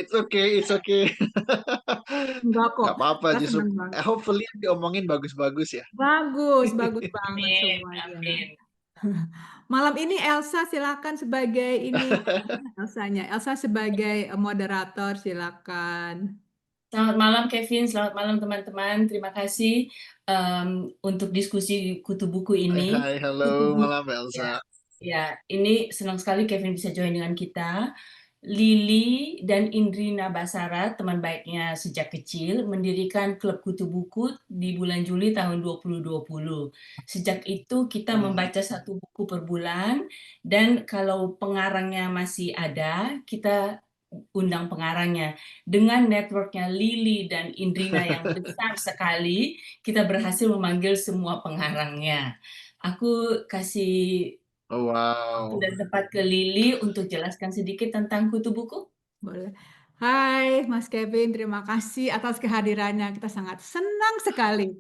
It's okay, it's okay. Enggak kok, Gak apa-apa, kita justru senang banget. hopefully yang diomongin bagus-bagus ya. Bagus, bagus banget Amin, semuanya. amin. Malam ini Elsa silakan sebagai ini Elsanya. Elsa sebagai moderator silakan. Selamat malam Kevin, selamat malam teman-teman. Terima kasih untuk diskusi kutu buku Hai, ini. hai, halo, Kutu buku, malam ya, Elsa. ya. Ini senang sekali Kevin bisa join dengan kita. Lili dan Indrina Basara, teman baiknya sejak kecil, mendirikan klub kutu buku di bulan Juli tahun 2020. Sejak itu kita Mhm. membaca satu buku per bulan, dan kalau pengarangnya masih ada, kita undang pengarangnya. Dengan networknya Lili dan Indrina yang besar sekali, kita berhasil memanggil semua pengarangnya. Aku kasih Oh, waktu wow. dan tempat ke Lili untuk jelaskan sedikit tentang kutu buku. Boleh. Hai Mas Kevin, terima kasih atas kehadirannya. Kita sangat senang sekali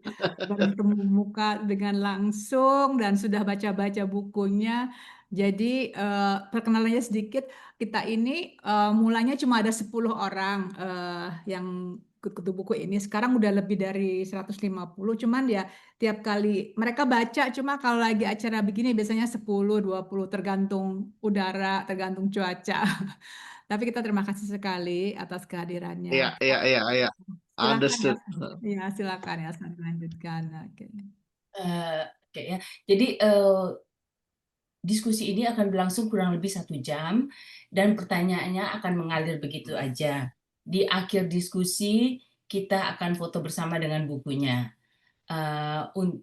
bertemu muka dengan langsung dan sudah baca-baca bukunya. Jadi perkenalannya sedikit, kita ini mulanya cuma ada 10 orang yang ikut kutu buku ini. Sekarang udah lebih dari 150, cuman ya tiap kali mereka baca, cuma kalau lagi acara begini biasanya 10, 20 tergantung udara, tergantung cuaca. Tapi kita terima kasih sekali atas kehadirannya. Iya, iya, iya, iya. Silakan ya. Understood. Ya, silakan ya, dilanjutkan. Oke. Oke ya. Jadi diskusi ini akan berlangsung kurang lebih 1 jam dan pertanyaannya akan mengalir begitu aja. Di akhir diskusi kita akan foto bersama dengan bukunya. Eh, un-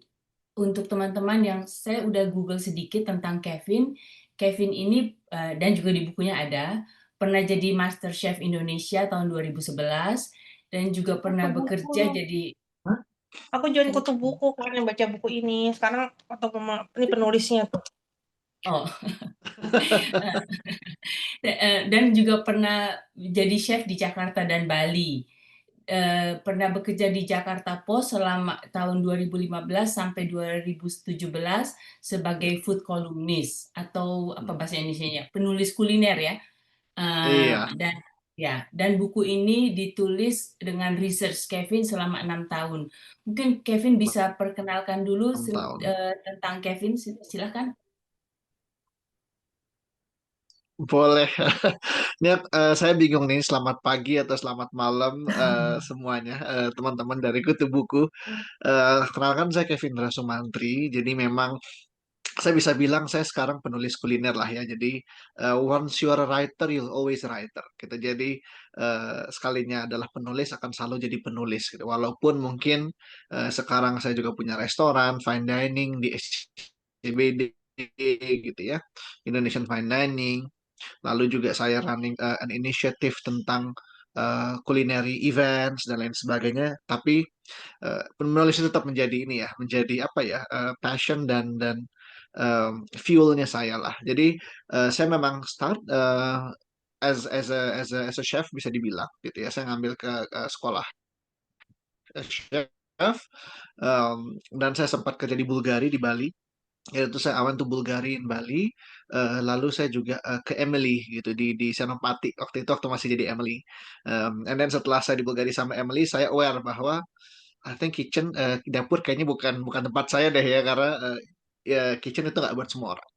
untuk teman-teman yang saya udah Google sedikit tentang Kevin, Kevin ini dan juga di bukunya ada pernah jadi Master Chef Indonesia tahun 2011 dan juga Kutu pernah buku. bekerja jadi Aku join kutu buku kemarin baca buku ini. Sekarang atau ini penulisnya tuh. oh dan juga pernah jadi chef di Jakarta dan Bali. Pernah bekerja di Jakarta Post selama tahun 2015 sampai 2017 sebagai food columnist atau apa bahasa Indonesianya, penulis kuliner ya. Iya, Dan buku ini ditulis dengan research Kevin selama 6 tahun. Mungkin Kevin bisa perkenalkan dulu 6 tahun. tentang Kevin, silakan. Boleh. Niat, saya bingung nih, selamat pagi atau selamat malam semuanya, teman-teman dari Kutu Buku. Kenalkan saya Kevin Rasumantri. Jadi memang saya bisa bilang saya sekarang penulis kuliner lah ya. Jadi once you are a writer, you'll always a writer. Gitu. Jadi sekalinya adalah penulis akan selalu jadi penulis. Gitu. Walaupun mungkin sekarang saya juga punya restoran, fine dining di SCBD gitu ya, Indonesian Fine Dining. Lalu juga saya running an initiative tentang culinary events dan lain sebagainya. Tapi penulis itu tetap menjadi ini ya, menjadi apa ya, passion dan fuelnya saya lah. Jadi saya memang start as a chef bisa dibilang gitu ya. Saya ngambil ke sekolah chef, dan saya sempat kerja di Bulgari di Bali. Itu saya awan tuh Bulgari in Bali. Lalu saya juga ke Emily gitu di Senopati waktu itu waktu masih jadi Emily. And then setelah saya di Bulgari sama Emily, saya aware bahwa I think kitchen, dapur kayaknya bukan bukan tempat saya deh ya, karena ya kitchen itu nggak buat semua orang.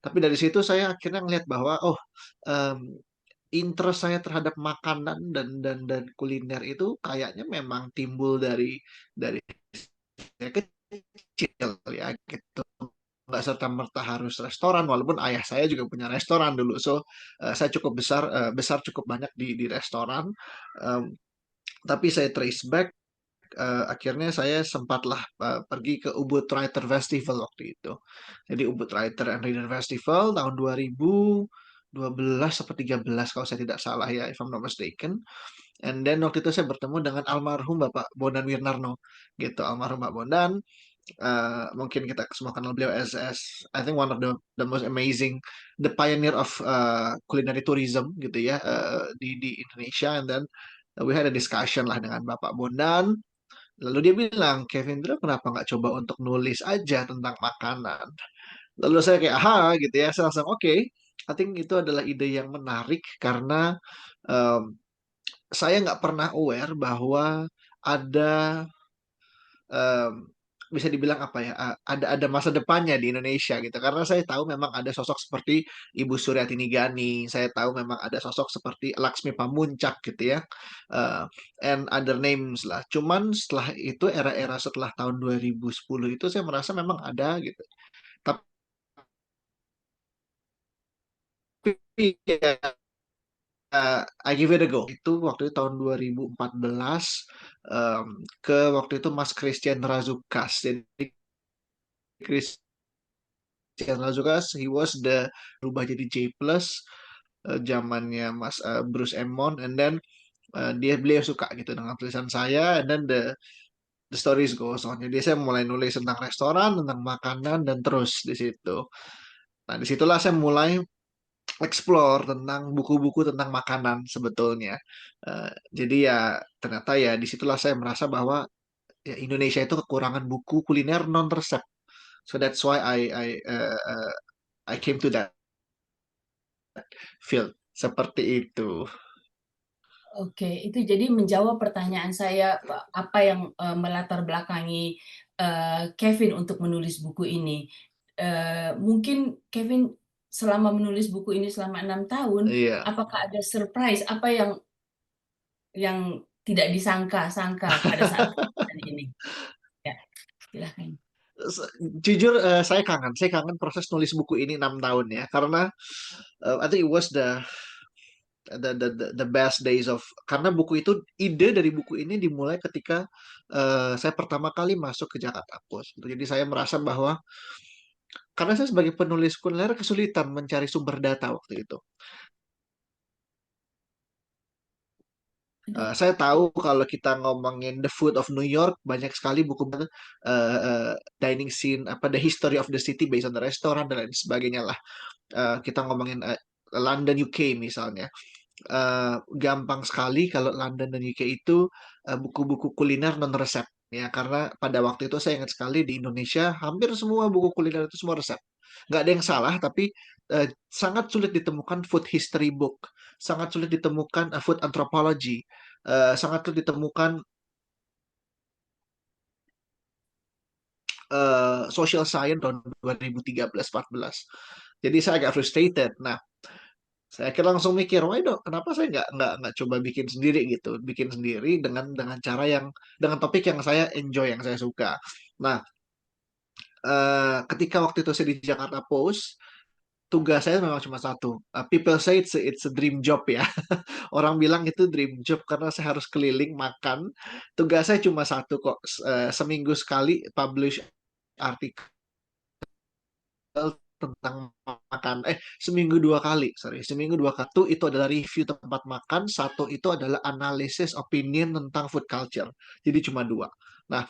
Tapi dari situ saya akhirnya ngeliat bahwa oh, em, interest saya terhadap makanan dan kuliner itu kayaknya memang timbul dari saya kecil ya gitu. Nggak serta merta harus restoran, walaupun ayah saya juga punya restoran dulu. So saya cukup besar cukup banyak di restoran. Em, tapi saya trace back, akhirnya saya sempatlah pergi ke Ubud Writer Festival waktu itu. Jadi Ubud Writer and Reader Festival tahun 2012 atau 13 kalau saya tidak salah ya, if I'm not mistaken. And then waktu itu saya bertemu dengan almarhum Bapak Bondan Wirnarno gitu, almarhum Pak Bondan. Mungkin kita semua kenal beliau as I think one of the most amazing, the pioneer of culinary tourism gitu ya, di Indonesia. And then we had a discussion lah dengan Bapak Bondan. Lalu dia bilang, Kevin, kenapa nggak coba untuk nulis aja tentang makanan? Lalu saya kayak, aha gitu ya, saya langsung oke. I think itu adalah ide yang menarik karena um, saya nggak pernah aware bahwa ada um, bisa dibilang apa ya, ada masa depannya di Indonesia gitu. Karena saya tahu memang ada sosok seperti Ibu Suryatini Gani, saya tahu memang ada sosok seperti Laksmi Pamuncak gitu ya, uh, and other names lah. Cuman setelah itu era-era setelah tahun 2010 itu saya merasa memang ada gitu. Tapi ya, I give it a go. Itu waktu itu tahun 2014 ke waktu itu Mas Christian Razukas. Jadi Christian Razukas, he was the berubah jadi J plus zamannya Mas Bruce Emmon, and then beliau suka gitu dengan tulisan saya, and then the stories goes on. Jadi saya mulai nulis tentang restoran, tentang makanan, dan terus di situ. Nah, disitulah saya mulai explore tentang buku-buku tentang makanan sebetulnya. Jadi ya ternyata ya disitulah saya merasa bahwa ya, Indonesia itu kekurangan buku kuliner non resep. So that's why I came to that field seperti itu. Oke, itu jadi menjawab pertanyaan saya, apa yang melatar belakangi Kevin untuk menulis buku ini. Mungkin Kevin selama menulis buku ini selama 6 tahun, Iya. apakah ada surprise, apa yang tidak disangka-sangka pada saat penulisan ini? Ya, silahkan. Jujur saya kangen proses nulis buku ini 6 tahun ya karena I think it was the best days of, karena buku itu, ide dari buku ini dimulai ketika saya pertama kali masuk ke Jakarta Post. Jadi saya merasa bahwa karena saya sebagai penulis kuliner kesulitan mencari sumber data waktu itu. Saya tahu kalau kita ngomongin The Food of New York, banyak sekali buku dining scene, apa the history of the city based on the restaurant dan lain sebagainya lah. Kita ngomongin London UK misalnya. Gampang sekali kalau London dan UK itu buku-buku kuliner non resep ya, karena pada waktu itu saya ingat sekali di Indonesia hampir semua buku kuliner itu semua resep. Nggak ada yang salah, tapi sangat sulit ditemukan food history book, sangat sulit ditemukan food anthropology, sangat sulit ditemukan social science tahun 2013-14. Jadi saya agak frustrated. Nah, saya akhirnya langsung mikir, why dong, kenapa saya nggak coba bikin sendiri gitu, bikin sendiri dengan cara yang, dengan topik yang saya enjoy, yang saya suka. Nah, ketika waktu itu saya di Jakarta Post, tugas saya memang cuma satu. People say it's a dream job ya. Orang bilang itu dream job karena saya harus keliling makan. Tugas saya cuma satu kok, seminggu sekali publish artikel tentang makan. Seminggu 2 kali, sorry, seminggu 2 kali. Satu itu adalah review tempat makan, satu itu adalah analisis opinion tentang food culture. Jadi cuma 2. Nah,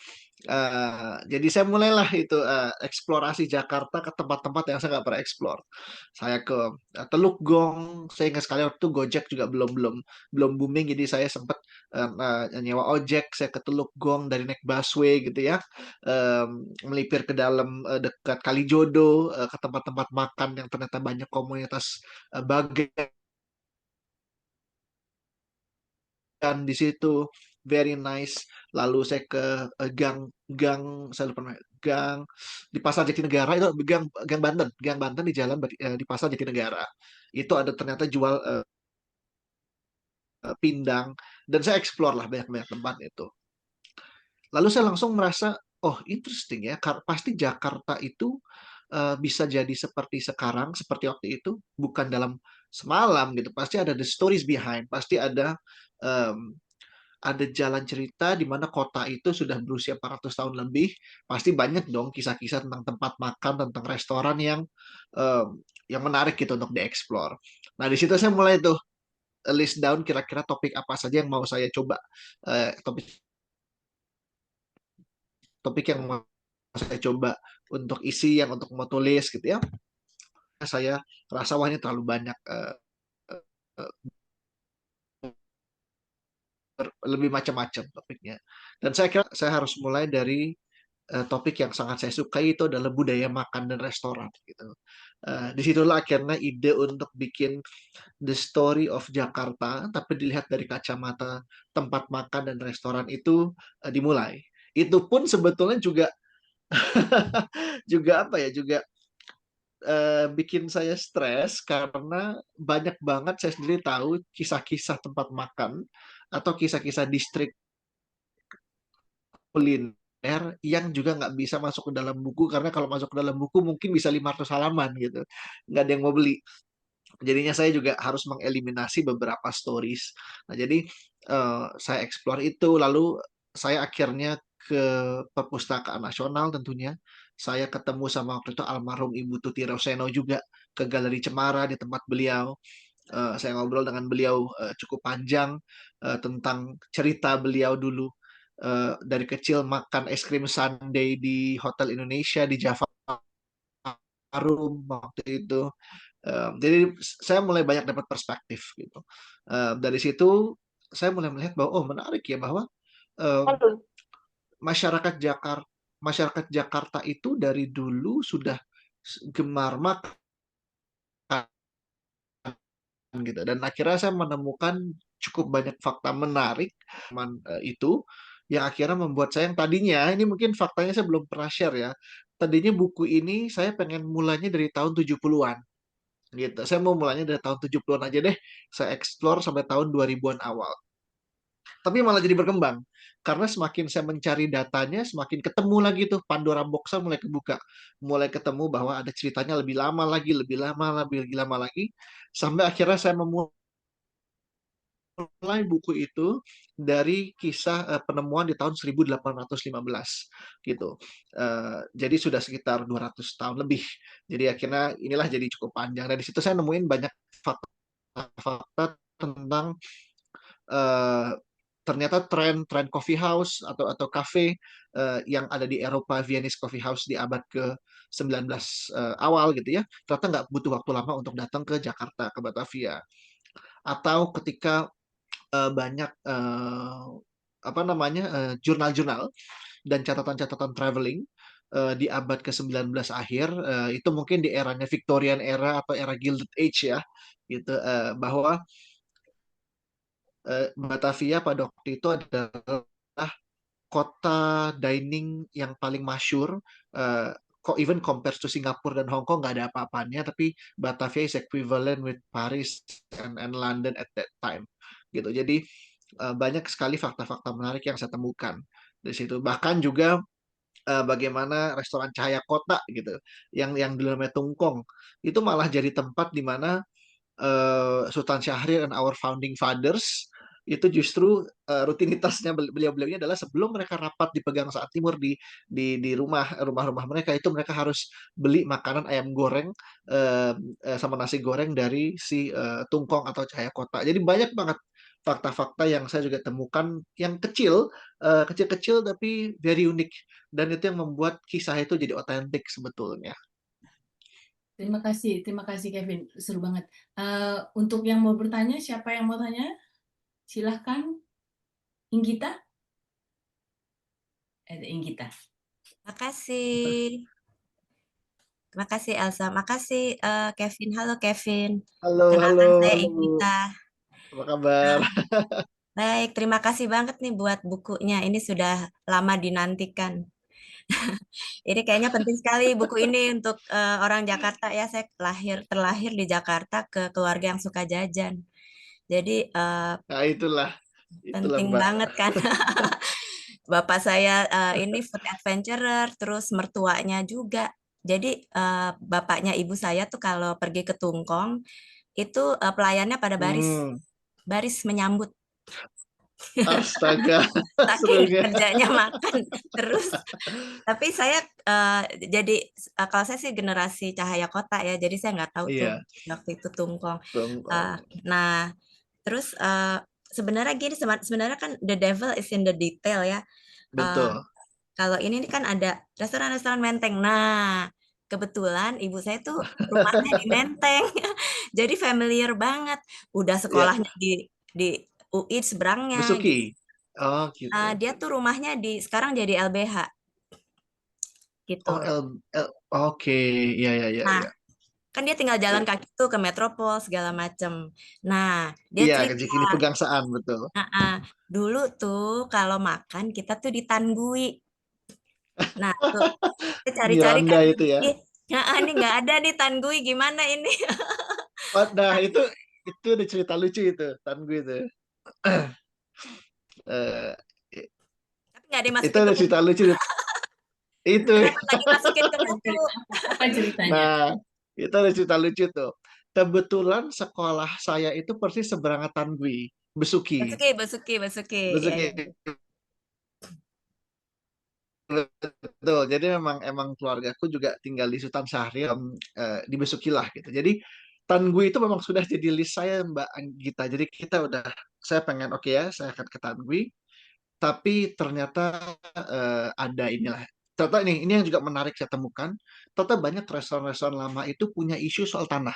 jadi saya mulailah itu eksplorasi Jakarta ke tempat-tempat yang saya nggak pernah explore. Saya ke Teluk Gong. Saya ingat sekali waktu itu Gojek juga belum belum belum booming, jadi saya sempat nyewa ojek. Saya ke Teluk Gong dari naik busway gitu ya, melipir ke dalam dekat Kalijodo, ke tempat-tempat makan yang ternyata banyak komunitas Bagan di situ, very nice. Lalu saya ke gang gang saya lupa namanya, gang di Pasar Jatinegara, itu gang Banten di jalan di Pasar Jatinegara. Itu ada ternyata jual pindang, dan saya explore lah banyak-banyak tempat itu. Lalu saya langsung merasa, oh interesting ya, pasti Jakarta itu bisa jadi seperti sekarang, seperti waktu itu, bukan dalam semalam gitu. Pasti ada the stories behind, pasti um, ada jalan cerita di mana kota itu sudah berusia 400 tahun lebih. Pasti banyak dong kisah-kisah tentang tempat makan, tentang restoran yang menarik gitu untuk dieksplor. Nah, di situ saya mulai tuh list down kira-kira topik apa saja yang mau saya coba, topik topik yang mau saya coba untuk isi, yang untuk mau tulis gitu ya. Saya rasa wah ini terlalu banyak, lebih macam-macam topiknya. Dan saya kira saya harus mulai dari topik yang sangat saya sukai itu adalah budaya makan dan restoran gitu. Disitulah akhirnya ide untuk bikin The Story of Jakarta, tapi dilihat dari kacamata tempat makan dan restoran itu dimulai. Itu pun sebetulnya juga juga apa ya, juga bikin saya stres karena banyak banget saya sendiri tahu kisah-kisah tempat makan atau kisah-kisah distrik kuliner yang juga nggak bisa masuk ke dalam buku karena kalau masuk ke dalam buku mungkin bisa 500 halaman gitu. Nggak ada yang mau beli. Jadinya saya juga harus mengeliminasi beberapa stories. Nah, jadi saya explore itu, lalu saya akhirnya ke Perpustakaan Nasional tentunya. Saya ketemu sama waktu itu almarhum Ibu Tuti Roseno juga ke Galeri Cemara di tempat beliau. Saya ngobrol dengan beliau cukup panjang tentang cerita beliau dulu dari kecil makan es krim sundae di Hotel Indonesia di Java Room waktu itu. Jadi saya mulai banyak dapat perspektif gitu. Dari situ saya mulai melihat bahwa oh menarik ya bahwa eh, Aduh. masyarakat Jakarta itu dari dulu sudah gemar makan gitu. Dan akhirnya saya menemukan cukup banyak fakta menarik itu yang akhirnya membuat saya yang tadinya ini mungkin faktanya saya belum pernah share ya. Tadinya buku ini saya pengen mulainya dari tahun 70-an gitu. Saya mau mulainya dari tahun 70-an aja deh. Saya explore sampai tahun 2000-an awal. Tapi malah jadi berkembang. Karena semakin saya mencari datanya, semakin ketemu lagi tuh Pandora Box mulai kebuka. Mulai ketemu bahwa ada ceritanya lebih lama lagi, lebih lama, lebih lama lagi. Sampai akhirnya saya memulai buku itu dari kisah penemuan di tahun 1815 gitu. Jadi sudah sekitar 200 tahun lebih. Jadi akhirnya inilah jadi cukup panjang. Dan di situ saya nemuin banyak fakta-fakta tentang eh, ternyata tren coffee house atau cafe yang ada di Eropa, Viennese Coffee House di abad ke-19 awal gitu ya, ternyata nggak butuh waktu lama untuk datang ke Jakarta, ke Batavia. Atau ketika banyak apa namanya jurnal-jurnal dan catatan-catatan traveling di abad ke-19 akhir, itu mungkin di eranya Victorian era atau era Gilded Age ya, gitu, bahwa Batavia pada waktu itu adalah kota dining yang paling masyur. Kok even compared to Singapura dan Hong Kong nggak ada apa-apanya, tapi Batavia is equivalent with Paris and London at that time. Gitu. Jadi banyak sekali fakta-fakta menarik yang saya temukan di situ. Bahkan juga bagaimana restoran Cahaya Kota gitu, yang di namanya Tungkong, itu malah jadi tempat di mana Sultan Syahrir and our founding fathers itu justru rutinitasnya beliau-beliau ini adalah sebelum mereka rapat di Pegang Saat Timur di rumah-rumah mereka itu mereka harus beli makanan ayam goreng sama nasi goreng dari si Tungkong atau Cahaya Kota. Jadi banyak banget fakta-fakta yang saya juga temukan yang kecil-kecil tapi very unik dan itu yang membuat kisah itu jadi otentik sebetulnya. Terima kasih Kevin, seru banget. Untuk yang mau bertanya, siapa yang mau tanya? Silahkan, Inggita. Inggita. Makasih. Terima kasih Elsa. Makasih Kevin. Halo Kevin. Halo, Kenalkan saya halo Bu. Inggita. Apa kabar? Baik, terima kasih banget nih buat bukunya. Ini sudah lama dinantikan. Ini kayaknya penting sekali buku ini untuk orang Jakarta ya. Saya terlahir di Jakarta ke keluarga yang suka jajan. Jadi Nah, itulah penting Mbak. banget kan. Bapak saya ini food adventurer, terus mertuanya juga. Jadi bapaknya ibu saya tuh kalau pergi ke Tungkong itu pelayannya pada baris menyambut. Astaga, Saking serunya. kerjanya makan terus. Tapi saya jadi kalau saya sih generasi Cahaya Kota ya, jadi saya nggak tahu tuh Iya, waktu itu Tungkong. Tungkong. Nah, terus sebenarnya gini, sebenarnya kan the devil is in the detail ya. Betul. Kalau ini kan ada restoran-restoran Menteng. Nah, kebetulan ibu saya tuh rumahnya di Menteng. Jadi familiar banget. Udah Ya, sekolahnya di UI seberangnya gitu. Besuki. Oh, gitu. Dia tuh rumahnya sekarang jadi LBH. gitu. Oke, ya ya ya Nah, ya. kan dia tinggal jalan kaki tuh ke Metropol segala macem. Nah, dia Iya, ke cerita, Cikini Pegangsaan betul. dulu tuh kalau makan kita tuh ditanggui. Nah, tuh kita cari-cari Miranda kan, itu ya. ini nggak ada nih tanggui, gimana ini? Oh, nah itu ada cerita lucu itu, Tan gue itu. Eh, Tapi nggak itu dimasukin ke ada buku. cerita lucu itu. Kenapa nggak dimasukin ke buku? Apa ceritanya? Nah, itu ada cerita lucu tuh. Kebetulan sekolah saya itu persis seberangan Tan Gui, Besuki. Besuki. Ya, Besuki. ya. Betul. Jadi emang keluargaku juga tinggal di Sultan Syahrir, di Besuki lah gitu. Jadi Tan Gui itu memang sudah jadi list saya Mbak Gita. Jadi saya pengen oke ya, saya akan ke Tan Gui. Tapi ternyata ada inilah. Ternyata ini yang juga menarik saya temukan. Ternyata banyak restoran-restoran lama itu punya isu soal tanah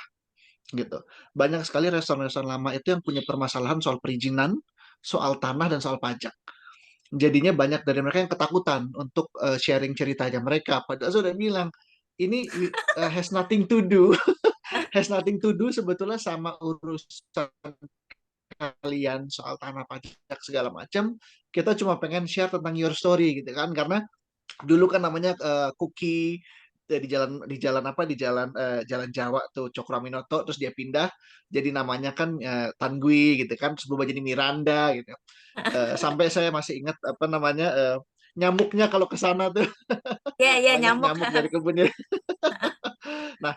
gitu. Banyak sekali restoran-restoran lama itu yang punya permasalahan soal perizinan, soal tanah dan soal pajak. Jadinya banyak dari mereka yang ketakutan untuk sharing ceritanya mereka. Padahal saya udah bilang ini has nothing to do, has nothing to do sebetulnya sama urusan kalian soal tanah pajak segala macam. Kita cuma pengen share tentang your story gitu kan, karena dulu kan namanya Kuki di jalan apa jalan Jawa tuh Cokroaminoto, terus dia pindah jadi namanya kan Tanggui gitu kan, terus berubah jadi Miranda gitu. Sampai saya masih ingat apa namanya nyamuknya kalau ke sana tuh Ya, banyak nyamuk. nyamuk dari kebunnya. Nah,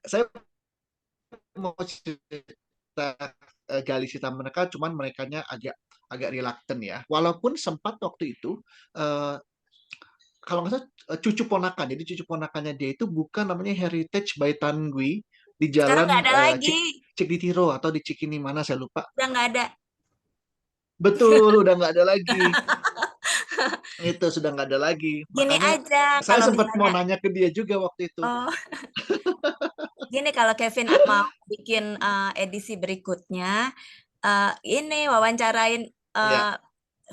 saya mau cerita gali cerita mereka, cuman merekanya agak agak reluctant ya. Walaupun sempat waktu itu eh, kalau nggak salah cucu ponakan. Jadi cucu ponakannya dia itu bukan namanya Heritage by Tanggui di Sekarang nggak jalan ada lagi. Cikditiro atau di Cikini mana saya lupa. Udah nggak ada. Betul, udah nggak ada lagi. Itu sudah nggak ada lagi. Gini Makanya aja, saya kalau sempat mau misalnya, nanya ke dia juga waktu itu. oh, gini kalau Kevin mau bikin edisi berikutnya, ini wawancarain Ya.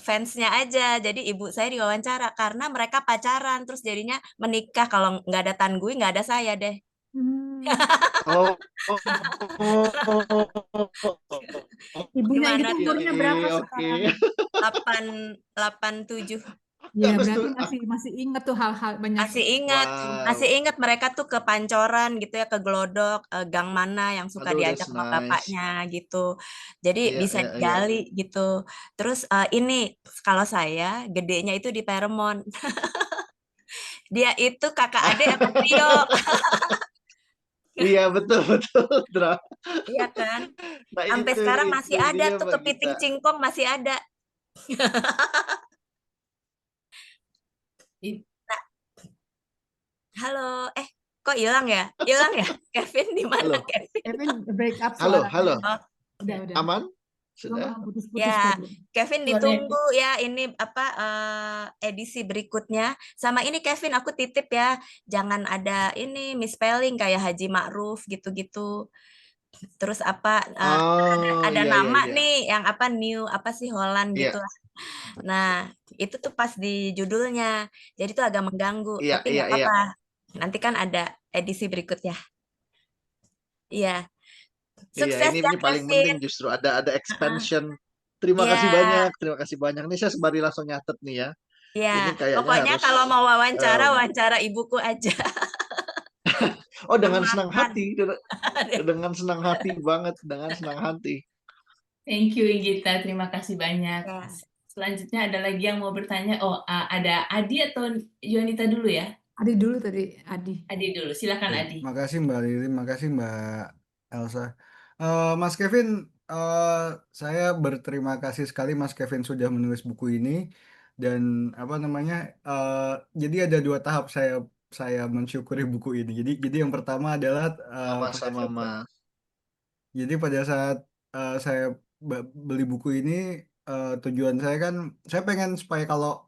fansnya aja. Jadi ibu saya diwawancara karena mereka pacaran, terus jadinya menikah. Kalau nggak ada Tanggui, nggak ada saya deh. Oh. Ibunya Gimana itu tuh? umurnya berapa Oke. sekarang? 87. Ya, Habis berarti tuh. masih ingat tuh hal-hal banyak. Masih Wow. ingat mereka tuh ke Pancoran gitu ya, ke Glodok, gang mana yang suka Aduh, diajak that's sama nice. bapaknya gitu. Jadi Iya, bisa iya, iya. digali gitu. Terus ini kalau saya gedenya itu di Paramount. Dia itu kakak adik sama trio. Iya, betul, betul, Dra. Iya kan? Nah, Sampai sekarang masih itu ada dia, tuh Mbak Gita. kepiting cingkong masih ada. I- Nah, halo, kok hilang ya? Hilang ya? Kevin di mana Halo, Kevin? Kevin break up halo, suaranya. halo. Oh, Udah. Aman? Sudah? Putus-putus ya, tadi. Kevin Suaranya ditunggu ya ini apa edisi berikutnya. Sama ini Kevin aku titip ya, jangan ada ini misspelling kayak Haji Ma'ruf gitu-gitu. Terus apa Oh, ada iya, iya, nama iya. nih yang apa New apa sih Holland gitu Iya, lah. Nah, itu tuh pas di judulnya. Jadi tuh agak mengganggu, iya, tapi iya, nggak iya. apa-apa. Nanti kan ada edisi berikutnya. Iya. Iya, Sukses ya ini paling penting Kevin. justru ada Heeh. expansion. Terima Iya, kasih banyak, terima kasih banyak. Nih saya sembari langsung nyatet nih ya. iya. Ini kayaknya Pokoknya harus kalau mau wawancara, em, wawancara ibuku aja. oh Yang dengan senang makan. hati, dengan senang hati banget, dengan senang hati. Thank you, Gita. Terima kasih banyak. Ya. Selanjutnya ada lagi yang mau bertanya. Oh, ada Adi atau Yonita dulu ya? Adi dulu tadi, Adi. Adi dulu. Silakan Oke, Adi. makasih Mbak Lili, makasih Mbak Elsa. Mas Kevin, saya berterima kasih sekali Mas Kevin sudah menulis buku ini dan apa namanya, jadi ada dua tahap saya mensyukuri buku ini. Jadi yang pertama adalah pada Sama-sama, saat Mas. jadi pada saat saya beli buku ini, tujuan saya kan, saya pengen supaya kalau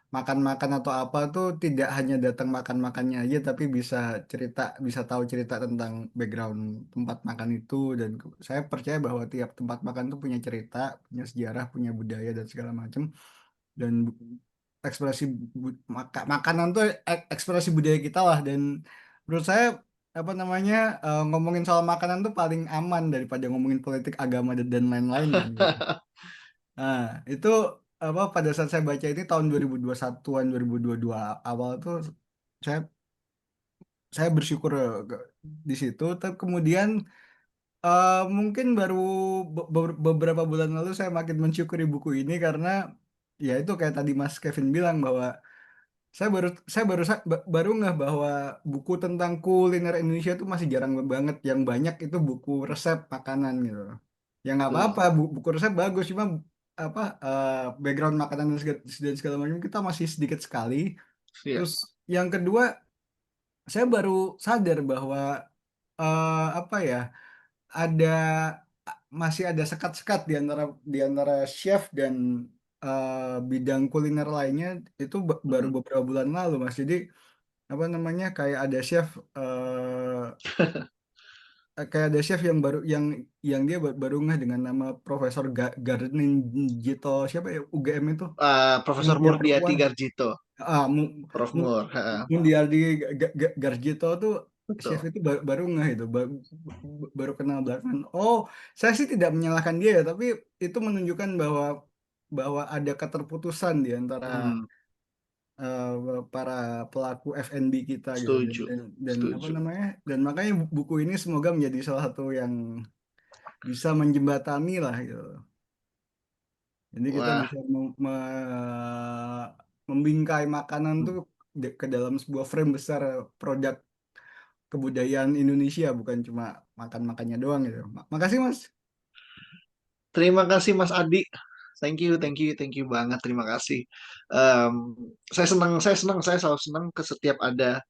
makan-makan atau apa tuh tidak hanya datang makan-makannya aja, tapi bisa tahu cerita tentang background tempat makan itu. Dan saya percaya bahwa tiap tempat makan tuh punya cerita, punya sejarah, punya budaya dan segala macam. Dan ekspresi makanan tuh ekspresi budaya kita lah, dan menurut saya apa namanya ngomongin soal makanan tuh paling aman daripada ngomongin politik, agama dan lain-lain lah gitu. Nah, itu apa pada saat saya baca ini tahun 2021-an 2022 awal tuh saya saya bersyukur di situ. Tapi kemudian mungkin baru beberapa bulan lalu saya makin mensyukuri buku ini karena ya itu kayak tadi Mas Kevin bilang bahwa saya baru ngeh bahwa buku tentang kuliner Indonesia itu masih jarang banget, yang banyak itu buku resep makanan gitu. Ya nggak apa-apa, Betul. buku resep bagus, cuma apa background makanan dan segala macam kita masih sedikit sekali. Iya. Terus yang kedua, saya baru sadar bahwa apa ya, ada masih ada sekat-sekat di antara chef dan bidang kuliner lainnya itu baru beberapa bulan lalu, Mas. Jadi apa namanya kayak ada chef yang baru yang dia baru ngeh dengan nama Profesor Garningito, siapa ya, UGM itu, yang Profesor dia Murdiati perempuan. Garjito, Ah, Prof Mur. Mundiardi Garjito tuh chef Betul. itu baru ngeh itu, baru kenal belakangan. Oh, saya sih tidak menyalahkan dia ya, tapi itu menunjukkan bahwa ada keterputusan di antara Hmm, para pelaku F&B kita gitu, dan, setuju, dan apa setuju. namanya, dan makanya buku ini semoga menjadi salah satu yang bisa menjembatani lah gitu. Jadi kita Wah, bisa membingkai makanan tuh ke dalam sebuah frame besar produk kebudayaan Indonesia, bukan cuma makan-makannya doang gitu. Makasih Mas. terima kasih Mas Adi. Thank you, thank you, thank you banget. Terima kasih. Em, saya selalu senang ke setiap ada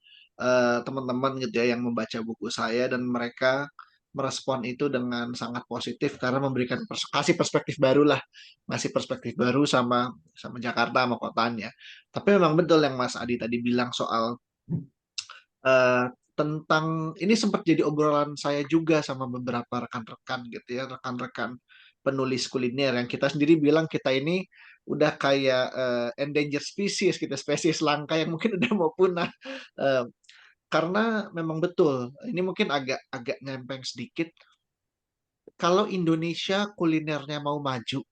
teman-teman gitu ya yang membaca buku saya dan mereka merespon itu dengan sangat positif karena memberikan kasih perspektif baru lah, ngasih perspektif baru sama sama Jakarta sama kotanya. Tapi memang betul yang Mas Adi tadi bilang soal eh, tentang ini sempat jadi obrolan saya juga sama beberapa rekan-rekan gitu ya, rekan-rekan penulis kuliner yang kita sendiri bilang kita ini udah kayak endangered species, kita spesies langka yang mungkin udah mau punah. Eh, karena memang betul, ini mungkin agak agak nyempeng sedikit. Kalau Indonesia kulinernya mau maju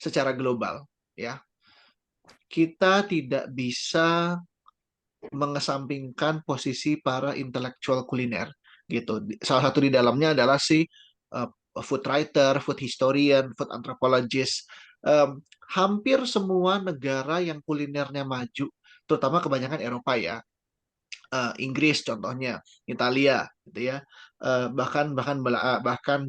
secara global, ya, kita tidak bisa mengesampingkan posisi para intelektual kuliner gitu. Salah satu di dalamnya adalah si food writer, food historian, food anthropologist. Hampir semua negara yang kulinernya maju, terutama kebanyakan Eropa ya, Inggris contohnya, Italia gitu ya, bahkan bahkan bahkan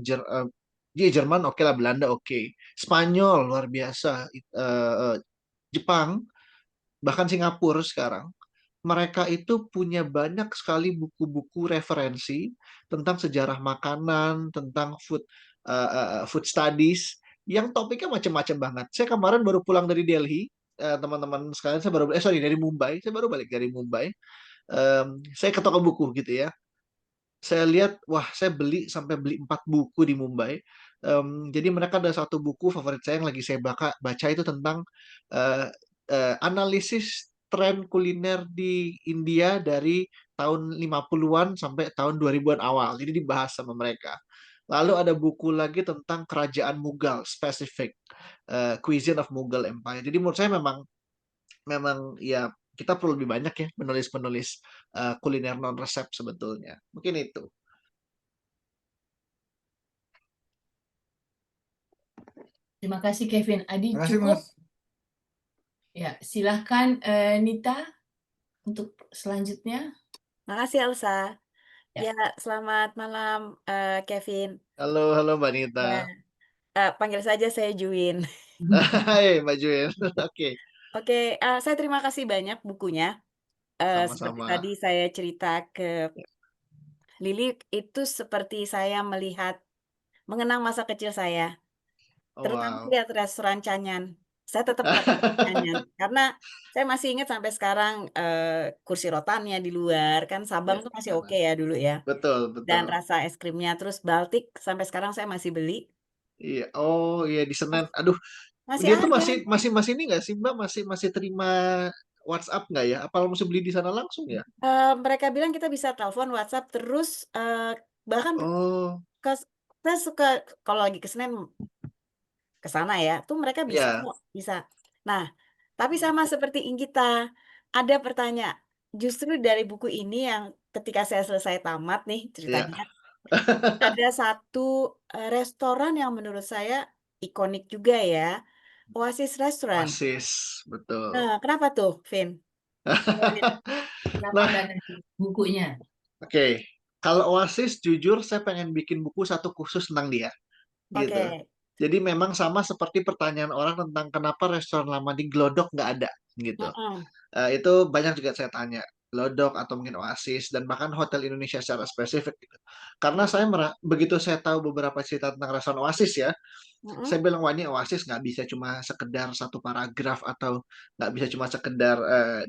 Jerman oke lah, Belanda oke, Spanyol luar biasa, Jepang, bahkan Singapura sekarang mereka itu punya banyak sekali buku-buku referensi tentang sejarah makanan, tentang food studies yang topiknya macam-macam banget. Saya kemarin baru pulang dari Delhi, teman-teman sekalian, saya baru sorry dari Mumbai, saya baru balik dari Mumbai. Saya ke toko buku gitu ya. Saya lihat, wah, saya sampai beli 4 buku di Mumbai. Jadi mereka ada satu buku favorit saya yang lagi saya baca itu tentang eh, analisis tren kuliner di India dari tahun 50-an sampai tahun 2000-an awal. Jadi dibahas sama mereka. Lalu ada buku lagi tentang kerajaan Mughal, spesifik Cuisine of Mughal Empire. Jadi menurut saya memang memang ya kita perlu lebih banyak ya penulis-penulis kuliner non resep sebetulnya. Mungkin itu. Terima kasih Kevin. Adi Makasih cukup? Mas. Ya, silahkan Nita untuk selanjutnya. Makasih Elsa. Ya. Ya, selamat malam Kevin. Halo, halo Mbak Nita. Ya, panggil saja saya Juwin. Hai Mbak Juin. Oke, Oke, saya terima kasih banyak bukunya. Seperti sama-sama. tadi saya cerita ke Lili, itu seperti saya mengenang masa kecil saya. Oh, Terutama wow. lihat restoran Canyan. Saya tetap ke restoran Canyan. Karena saya masih ingat sampai sekarang kursi rotannya di luar. Kan Sabang Ya, tuh masih oke benar. ya dulu ya. Betul, Dan betul. rasa es krimnya. Terus Baltik sampai sekarang saya masih beli. Iya. Oh, iya di Senen. Aduh, Masih Dia tuh ada. masih ini nggak sih Mbak? Masih terima WhatsApp nggak ya? Apa mesti beli di sana langsung ya? Mereka bilang kita bisa telepon, WhatsApp, terus bahkan Oh, kita suka kalau lagi ke Senen ke sana ya, tuh mereka bisa ya, kok, bisa. Nah, tapi sama seperti Inggita, ada pertanyaan. Justru dari buku ini yang ketika saya selesai tamat nih ya. ceritanya, ada satu restoran yang menurut saya ikonik juga ya, Oasis Restaurant. Oasis, betul. Nah, kenapa tuh, Vin? Boleh. Kenapa Nah, nggak dari bukunya? oke. Kalau Oasis, jujur saya pengen bikin buku satu khusus tentang dia, gitu. Oke. Jadi memang sama seperti pertanyaan orang tentang kenapa restoran lama di Glodok nggak ada, gitu. Mm-mm. Itu banyak juga saya tanya, Glodok atau mungkin Oasis dan bahkan Hotel Indonesia secara spesifik, gitu. Karena saya Mm-mm. begitu saya tahu beberapa cerita tentang restoran Oasis ya, Mm-mm. saya bilang wah ini Oasis nggak bisa cuma sekedar satu paragraf atau nggak bisa cuma sekedar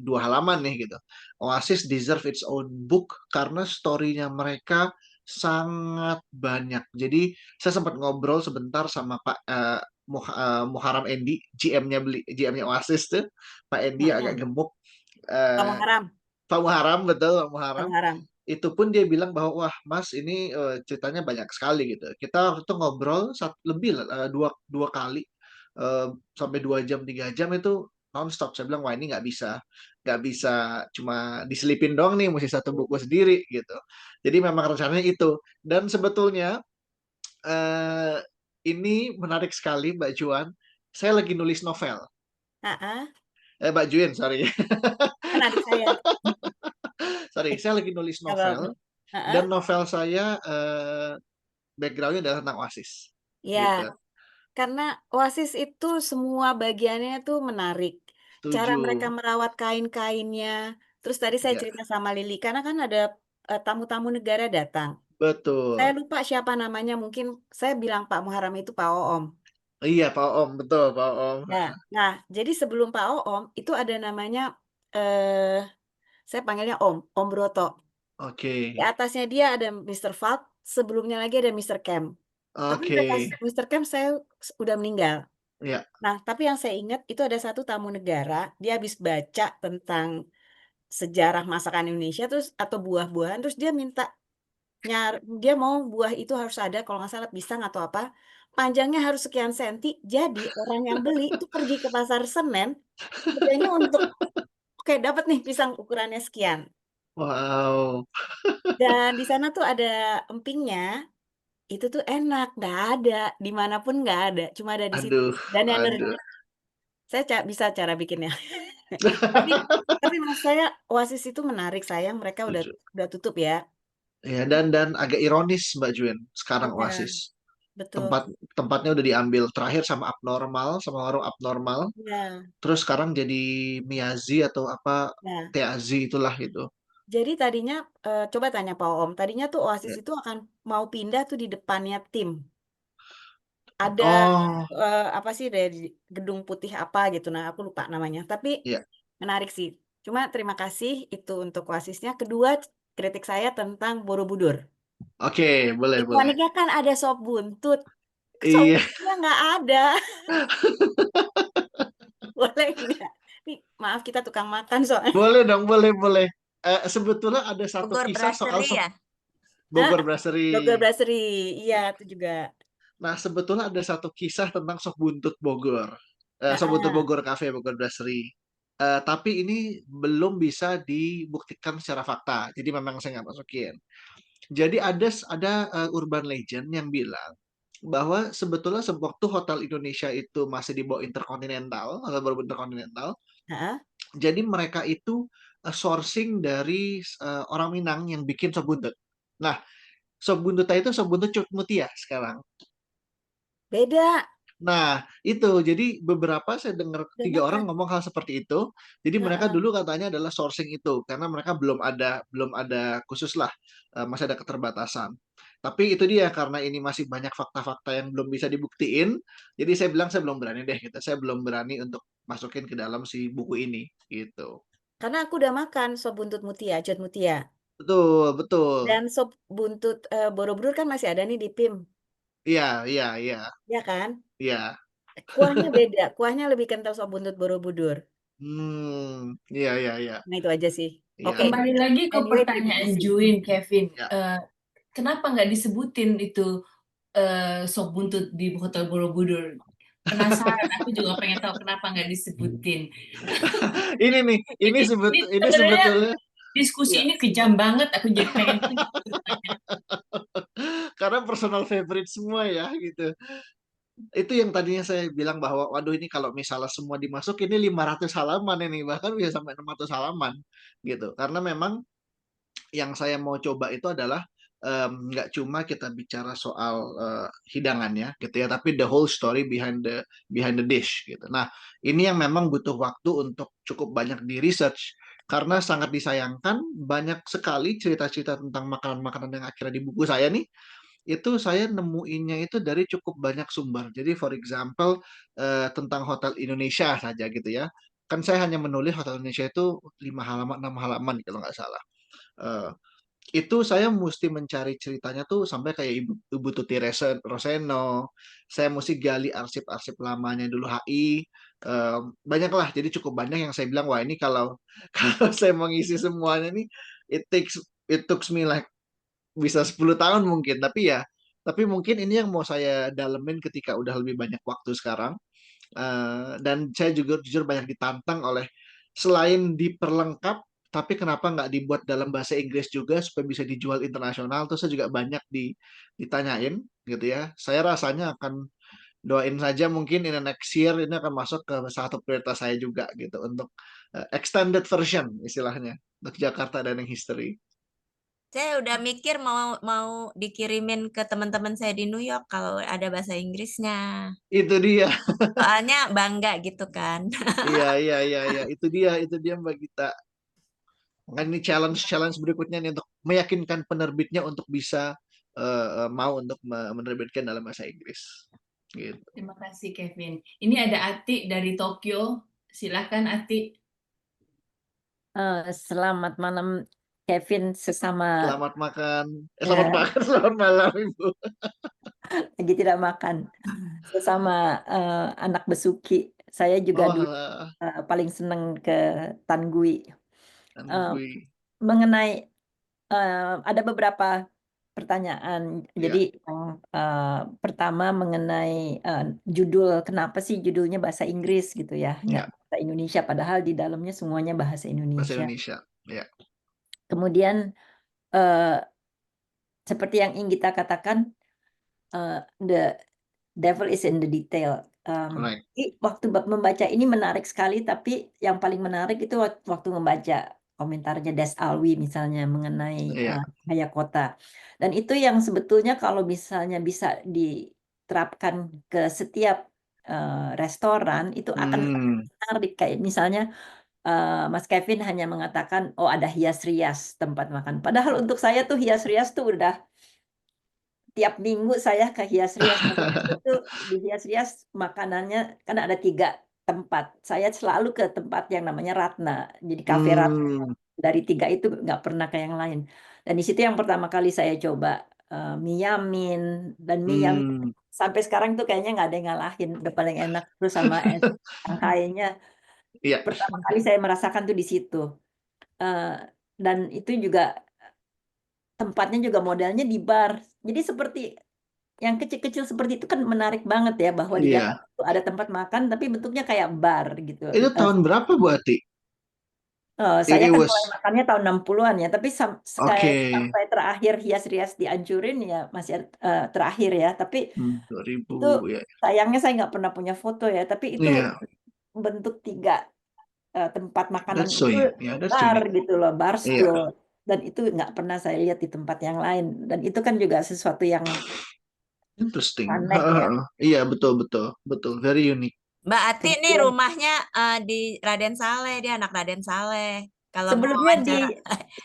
2 halaman nih gitu. Oasis deserve its own book karena story-nya mereka sangat banyak. Jadi saya sempat ngobrol sebentar sama Pak Muharam Endi, GM-nya Oasis tuh, Pak Endi agak Mm-mm. gemuk. Pak Eh, Muharam, Pak Muharam betul Pak Pak Muharam Muharam. itu pun dia bilang bahwa wah Mas ini ceritanya banyak sekali gitu. Kita waktu itu ngobrol lebih lah, dua kali eh, sampai 2 jam 3 jam itu nonstop. Saya bilang wah ini nggak bisa cuma diselipin doang nih, mesti satu buku sendiri gitu. Jadi memang rencananya itu. Dan sebetulnya eh, ini menarik sekali Mbak Juan. Saya lagi nulis novel. Ah, Mbak Juin, sorry. kan adik saya. Sorry, saya lagi nulis Nggak apa-apa. novel. Ah, Dan novel saya backgroundnya adalah tentang Oasis ya, gitu. karena Oasis itu semua bagiannya tuh menarik. Cara Setuju. mereka merawat kain-kainnya. Terus tadi saya Ya, cerita sama Lili, karena kan ada tamu-tamu negara datang. Saya betul. lupa siapa namanya, mungkin saya bilang Pak Muharam itu Pak Oom. Iya, Pak Om, betul, Pak Om. Ya, nah, jadi sebelum Pak Oom itu ada namanya, eh saya panggilnya Om, Om Broto. Oke. Di atasnya dia ada Mr. Falk, sebelumnya lagi ada Mr. Kem. Tapi Oke. udah pas Mr. Kem saya udah meninggal. Ya, Nah, tapi yang saya ingat itu ada satu tamu negara, dia habis baca tentang sejarah masakan Indonesia terus atau buah-buahan, terus dia minta dia mau buah itu harus ada kalau nggak salah pisang atau apa, panjangnya harus sekian senti. Jadi orang yang beli itu pergi ke pasar Senen, harganya untuk oke dapat nih pisang ukurannya sekian. wow. Dan di sana tuh ada empingnya, itu tuh enak, nggak ada, dimanapun nggak ada, cuma ada di situ. Aduh, Dan yang aduh. saya bisa cara bikinnya. Tapi tapi menurut saya Oasis itu menarik, sayang mereka Setuju. udah tutup ya. Ya, dan agak ironis Mbak Juin sekarang Iya, Oasis. betul. Tempatnya udah diambil terakhir sama Abnormal, sama warung Abnormal. Ya, Terus sekarang jadi Miyazi atau apa ya. Teazi itulah itu. Jadi tadinya coba tanya Pak Om, tadinya tuh Oasis Ya. itu akan mau pindah tuh di depannya tim. Ada Oh, apa sih dari gedung putih apa gitu. Nah, aku lupa namanya. Tapi ya. menarik sih. Cuma terima kasih itu untuk Oasisnya. Kedua, kritik saya tentang Borobudur. Oke, boleh, boleh. Ikoniknya kan ada sop buntut. Sop Iya, buntutnya nggak ada. Boleh nggak? Nih, maaf kita tukang makan soalnya. boleh dong, boleh, boleh. Sebetulnya ada satu Bogor kisah soal Brasserie sop ya? Hah? Bogor Brasserie. Dogger Brasserie. Iya, itu juga. Nah, sebetulnya ada satu kisah tentang sop buntut Bogor. Sop buntut Ah, Bogor Cafe, Bogor Brasserie. Tapi ini belum bisa dibuktikan secara fakta. Jadi memang saya nggak masukin. Jadi ada urban legend yang bilang bahwa sebetulnya waktu Hotel Indonesia itu masih di bawah Intercontinental atau baru Intercontinental, ah, jadi mereka itu sourcing dari orang Minang yang bikin sop buntut. Nah, sop buntutnya itu sop buntut Cut Mutia sekarang. beda. Nah, itu jadi beberapa saya dengar Udah 3 orang makan. ngomong hal seperti itu. Jadi mereka Ah, dulu katanya adalah sourcing itu karena mereka belum ada khusus lah, masih ada keterbatasan. Tapi itu dia karena ini masih banyak fakta-fakta yang belum bisa dibuktiin. Jadi saya bilang saya belum berani deh gitu. Saya belum berani untuk masukin ke dalam si buku ini gitu. karena aku udah makan sop buntut mutia, cut mutia. Betul, betul. Dan sop buntut Borobudur kan masih ada nih di PIM, Iya, iya, iya, ya kan? iya. Kuahnya beda, kuahnya lebih kental sop buntut Borobudur. Iya, iya, iya. Nah itu aja sih. Iya, Oke, Kembali lagi ke anyway terima pertanyaan kasih. Juin, Kevin. ya. Kenapa nggak disebutin itu sop buntut di Hotel Borobudur? Penasaran, aku juga pengen tahu kenapa nggak disebutin. Ini nih, Ini sebenarnya sebetulnya diskusi ya. ini kejam banget. Aku jadi pengen rupanya. Karena personal favorite semua ya gitu. Itu yang tadinya saya bilang bahwa waduh ini kalau misalnya semua dimasuk ini 500 halaman ini, bahkan bisa sampai 600 halaman gitu. Karena memang yang saya mau coba itu adalah nggak cuma kita bicara soal hidangannya gitu ya, tapi the whole story behind the dish gitu. Nah, ini yang memang butuh waktu untuk cukup banyak di research karena sangat disayangkan banyak sekali cerita-cerita tentang makanan-makanan yang akhirnya di buku saya nih itu saya nemuinnya itu dari cukup banyak sumber. Jadi for example tentang Hotel Indonesia saja gitu ya. Kan saya hanya menulis Hotel Indonesia itu 5 halaman, 6 halaman kalau nggak salah. Eh, itu saya mesti mencari ceritanya tuh sampai kayak Ibu Tuti Roseno. Saya mesti gali arsip-arsip lamanya dulu HI. Banyak lah, jadi cukup banyak yang saya bilang, wah ini kalau kalau saya mau ngisi semuanya nih, it took me like bisa 10 tahun mungkin. Tapi mungkin ini yang mau saya dalemin ketika udah lebih banyak waktu sekarang. Dan saya juga jujur banyak ditantang oleh selain diperlengkap, tapi kenapa nggak dibuat dalam bahasa Inggris juga supaya bisa dijual internasional? Terus saya juga banyak ditanyain gitu ya. Saya rasanya akan doain saja mungkin in the next year ini akan masuk ke satu prioritas saya juga gitu untuk extended version istilahnya untuk Jakarta dan yang history. Saya udah mikir mau mau dikirimin ke teman-teman saya di New York kalau ada bahasa Inggrisnya. Itu dia. Soalnya bangga gitu kan. Iya. Itu dia Mbak Gita. Makanya ini challenge berikutnya nih untuk meyakinkan penerbitnya untuk bisa mau untuk menerbitkan dalam bahasa Inggris. Gitu. Terima kasih, Kevin. Ini ada Ati dari Tokyo. Silahkan, Ati. Selamat malam Kevin sesama Selamat makan. Selamat malam Ibu. lagi tidak makan sesama anak besuki. Saya juga Oh, dulu paling senang ke Tangui. Gui. Mengenai ada beberapa pertanyaan. Ya. Jadi yang pertama mengenai judul, kenapa sih judulnya bahasa Inggris gitu ya, nggak Ya. bahasa Indonesia, padahal di dalamnya semuanya bahasa Bahasa Indonesia. Indonesia. Ya. Kemudian seperti yang ingin kita katakan, the devil is in the detail. Correct. Waktu membaca ini menarik sekali, tapi yang paling menarik itu waktu membaca komentarnya Des Alwi misalnya mengenai Iya. cahaya kota. Dan itu yang sebetulnya kalau misalnya bisa diterapkan ke setiap restoran itu akan menarik. Kayak misalnya Mas Kevin hanya mengatakan, oh ada hias-rias tempat makan. Padahal untuk saya tuh hias-rias tuh udah tiap minggu saya ke hias-rias. Itu di hias-rias makanannya kan ada 3 tempat. Saya selalu ke tempat yang namanya Ratna. Jadi kafe Ratna. Dari 3 itu nggak pernah ke yang lain. Dan di situ yang pertama kali saya coba miyamin. Dan miyamin sampai sekarang tuh kayaknya nggak ada yang ngalahin. Udah paling enak. Terus sama es Shanghai-nya. Iya. Pertama kali saya merasakan tuh di situ. Dan itu juga tempatnya juga modelnya di bar. Jadi seperti yang kecil-kecil seperti itu kan menarik banget ya, bahwa di Iya. Jakarta itu ada tempat makan tapi bentuknya kayak bar gitu. Itu tahun berapa Bu Ati? Saya It kan was mulai makannya tahun 60-an ya, tapi Oke. sampai terakhir hias-rias dihancurin ya masih terakhir ya. Tapi 2000 itu ya. sayangnya saya nggak pernah punya foto ya, tapi itu Iya. bentuk 3 tempat makanan That's so itu that's bar unique. gitu loh, bar Iya. stool. Dan itu nggak pernah saya lihat di tempat yang lain. Dan itu kan juga sesuatu yang Interesting. aneh ya. Iya, betul. Very unique. Mbak Ati nih Kemudian rumahnya di Raden Saleh, dia anak Raden Saleh. Kalau mau sebelumnya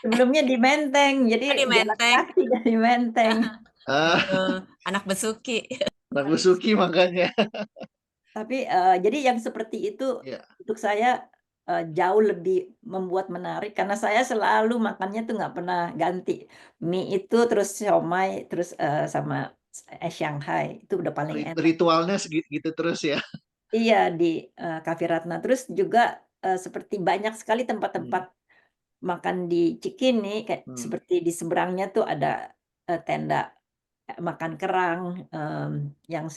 wawancara di Menteng, jadi di jalan Menteng. kaki dari Menteng. Anak besuki. Anak besuki makanya. Tapi jadi yang seperti itu Iya. untuk saya jauh lebih membuat menarik karena saya selalu makannya tuh nggak pernah ganti. Mie itu terus siomay terus sama Shanghai. Itu udah paling enak. Ritualnya gitu terus ya. Iya, di Cafe Ratna. Terus juga seperti banyak sekali tempat-tempat makan di Cikini, kayak seperti di seberangnya tuh ada tenda makan kerang, yang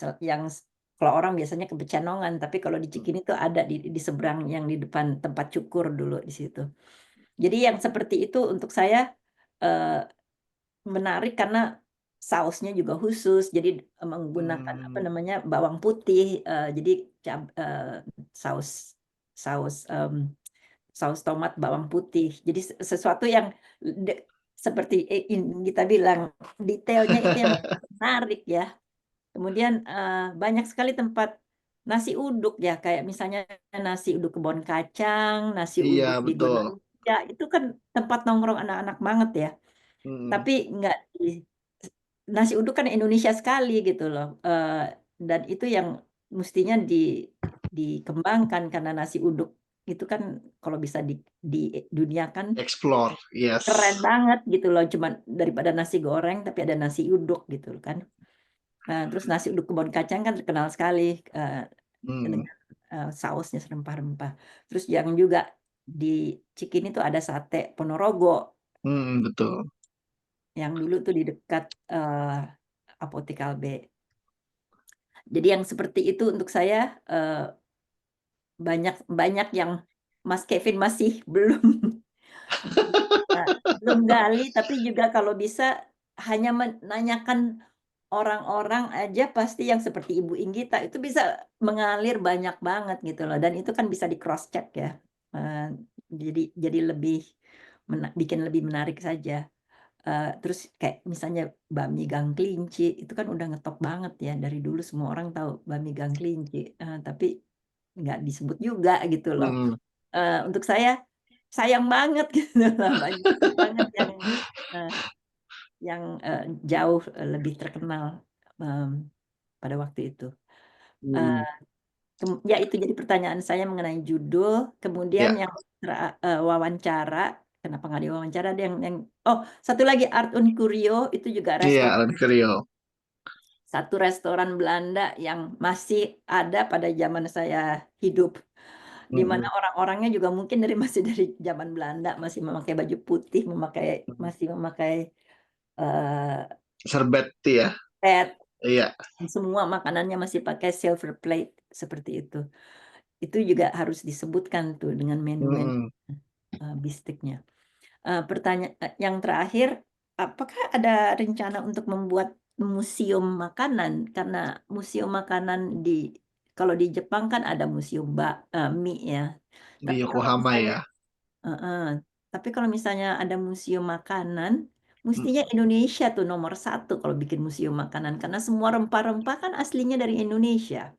kalau orang biasanya ke Pecenongan, tapi kalau di Cikini tuh ada di seberang yang di depan tempat cukur dulu di situ. Jadi yang seperti itu untuk saya menarik karena sausnya juga khusus, jadi menggunakan apa namanya bawang putih, jadi saus saus saus tomat bawang putih. Jadi sesuatu yang seperti kita bilang detailnya itu yang menarik ya. Kemudian banyak sekali tempat nasi uduk ya, kayak misalnya nasi uduk Kebon Kacang, nasi Iya, uduk di betul. Gonoria, itu kan tempat nongkrong anak-anak banget ya. Tapi nggak nasi uduk kan Indonesia sekali gitu loh. Dan itu yang mestinya dikembangkan karena nasi uduk itu kan kalau bisa di dunia kan Explore, yes. keren banget gitu loh. Cuman daripada nasi goreng tapi ada nasi uduk gitu loh kan. Terus nasi uduk Kebon Kacang kan terkenal sekali dengan sausnya rempah-rempah. Terus yang juga di Cikini itu ada sate Ponorogo. Betul. Yang dulu tuh di dekat Apotek Kalbe. Jadi yang seperti itu untuk saya banyak yang Mas Kevin masih belum gali, tapi juga kalau bisa hanya menanyakan orang-orang aja pasti yang seperti Ibu Inggita itu bisa mengalir banyak banget gitu loh, dan itu kan bisa di cross check ya. Jadi lebih bikin lebih menarik saja. Terus kayak misalnya bakmi gang kelinci itu kan udah ngetop banget ya, dari dulu semua orang tahu bakmi gang kelinci, tapi nggak disebut juga gitu loh. Untuk saya sayang banget gitu loh, banyak banget yang jauh lebih terkenal pada waktu itu. Ya itu jadi pertanyaan saya mengenai judul, kemudian Ya, yang wawancara, kenapa nggak diwawancara, ada yang oh satu lagi Art on Curio itu juga iya, restoran, Alan Kriol. satu restoran Belanda yang masih ada pada zaman saya hidup, di mana orang-orangnya juga mungkin masih dari zaman Belanda, masih memakai baju putih, masih memakai Serbet ya. pet, Iya. semua makanannya masih pakai silver plate seperti itu. Itu juga harus disebutkan tuh dengan menu-menu bistiknya. Pertanyaan yang terakhir, apakah ada rencana untuk membuat museum makanan? Karena museum makanan kalau di Jepang kan ada museum mie ya. Di Tapi kalau Yokohama misalnya, ya. tapi kalau misalnya ada museum makanan, mestinya Indonesia tuh nomor satu kalau bikin museum makanan, karena semua rempah-rempah kan aslinya dari Indonesia.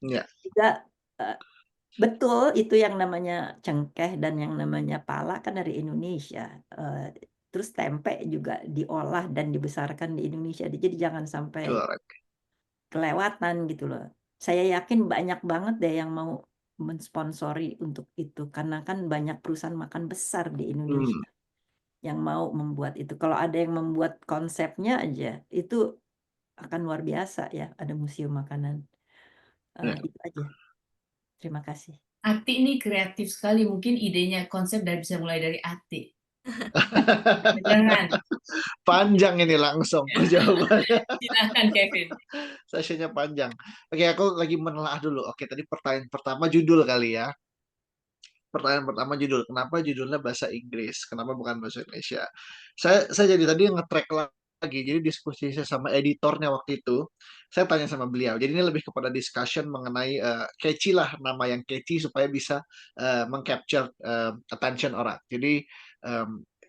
Ya. Juga betul itu yang namanya cengkeh dan yang namanya pala kan dari Indonesia. Terus tempe juga diolah dan dibesarkan di Indonesia. Jadi jangan sampai kelewatan gitu loh. Saya yakin banyak banget deh yang mau mensponsori untuk itu, karena kan banyak perusahaan makan besar di Indonesia yang mau membuat itu. Kalau ada yang membuat konsepnya aja, itu akan luar biasa ya, ada museum makanan. Itu aja. Terima kasih. Ati ini kreatif sekali, mungkin idenya konsep bisa mulai dari Ati. Jangan. Panjang ini langsung jawabannya. Silakan Kevin. Sesinya panjang. Oke, aku lagi menelaah dulu. Oke, tadi pertanyaan pertama judul kali ya. Pertanyaan pertama judul. Kenapa judulnya bahasa Inggris? Kenapa bukan bahasa Indonesia? Saya jadi tadi nge-track lagi. Jadi diskusi saya sama editornya waktu itu. Saya tanya sama beliau. Jadi ini lebih kepada discussion mengenai catchy lah, nama yang catchy supaya bisa mengcapture attention orang. Jadi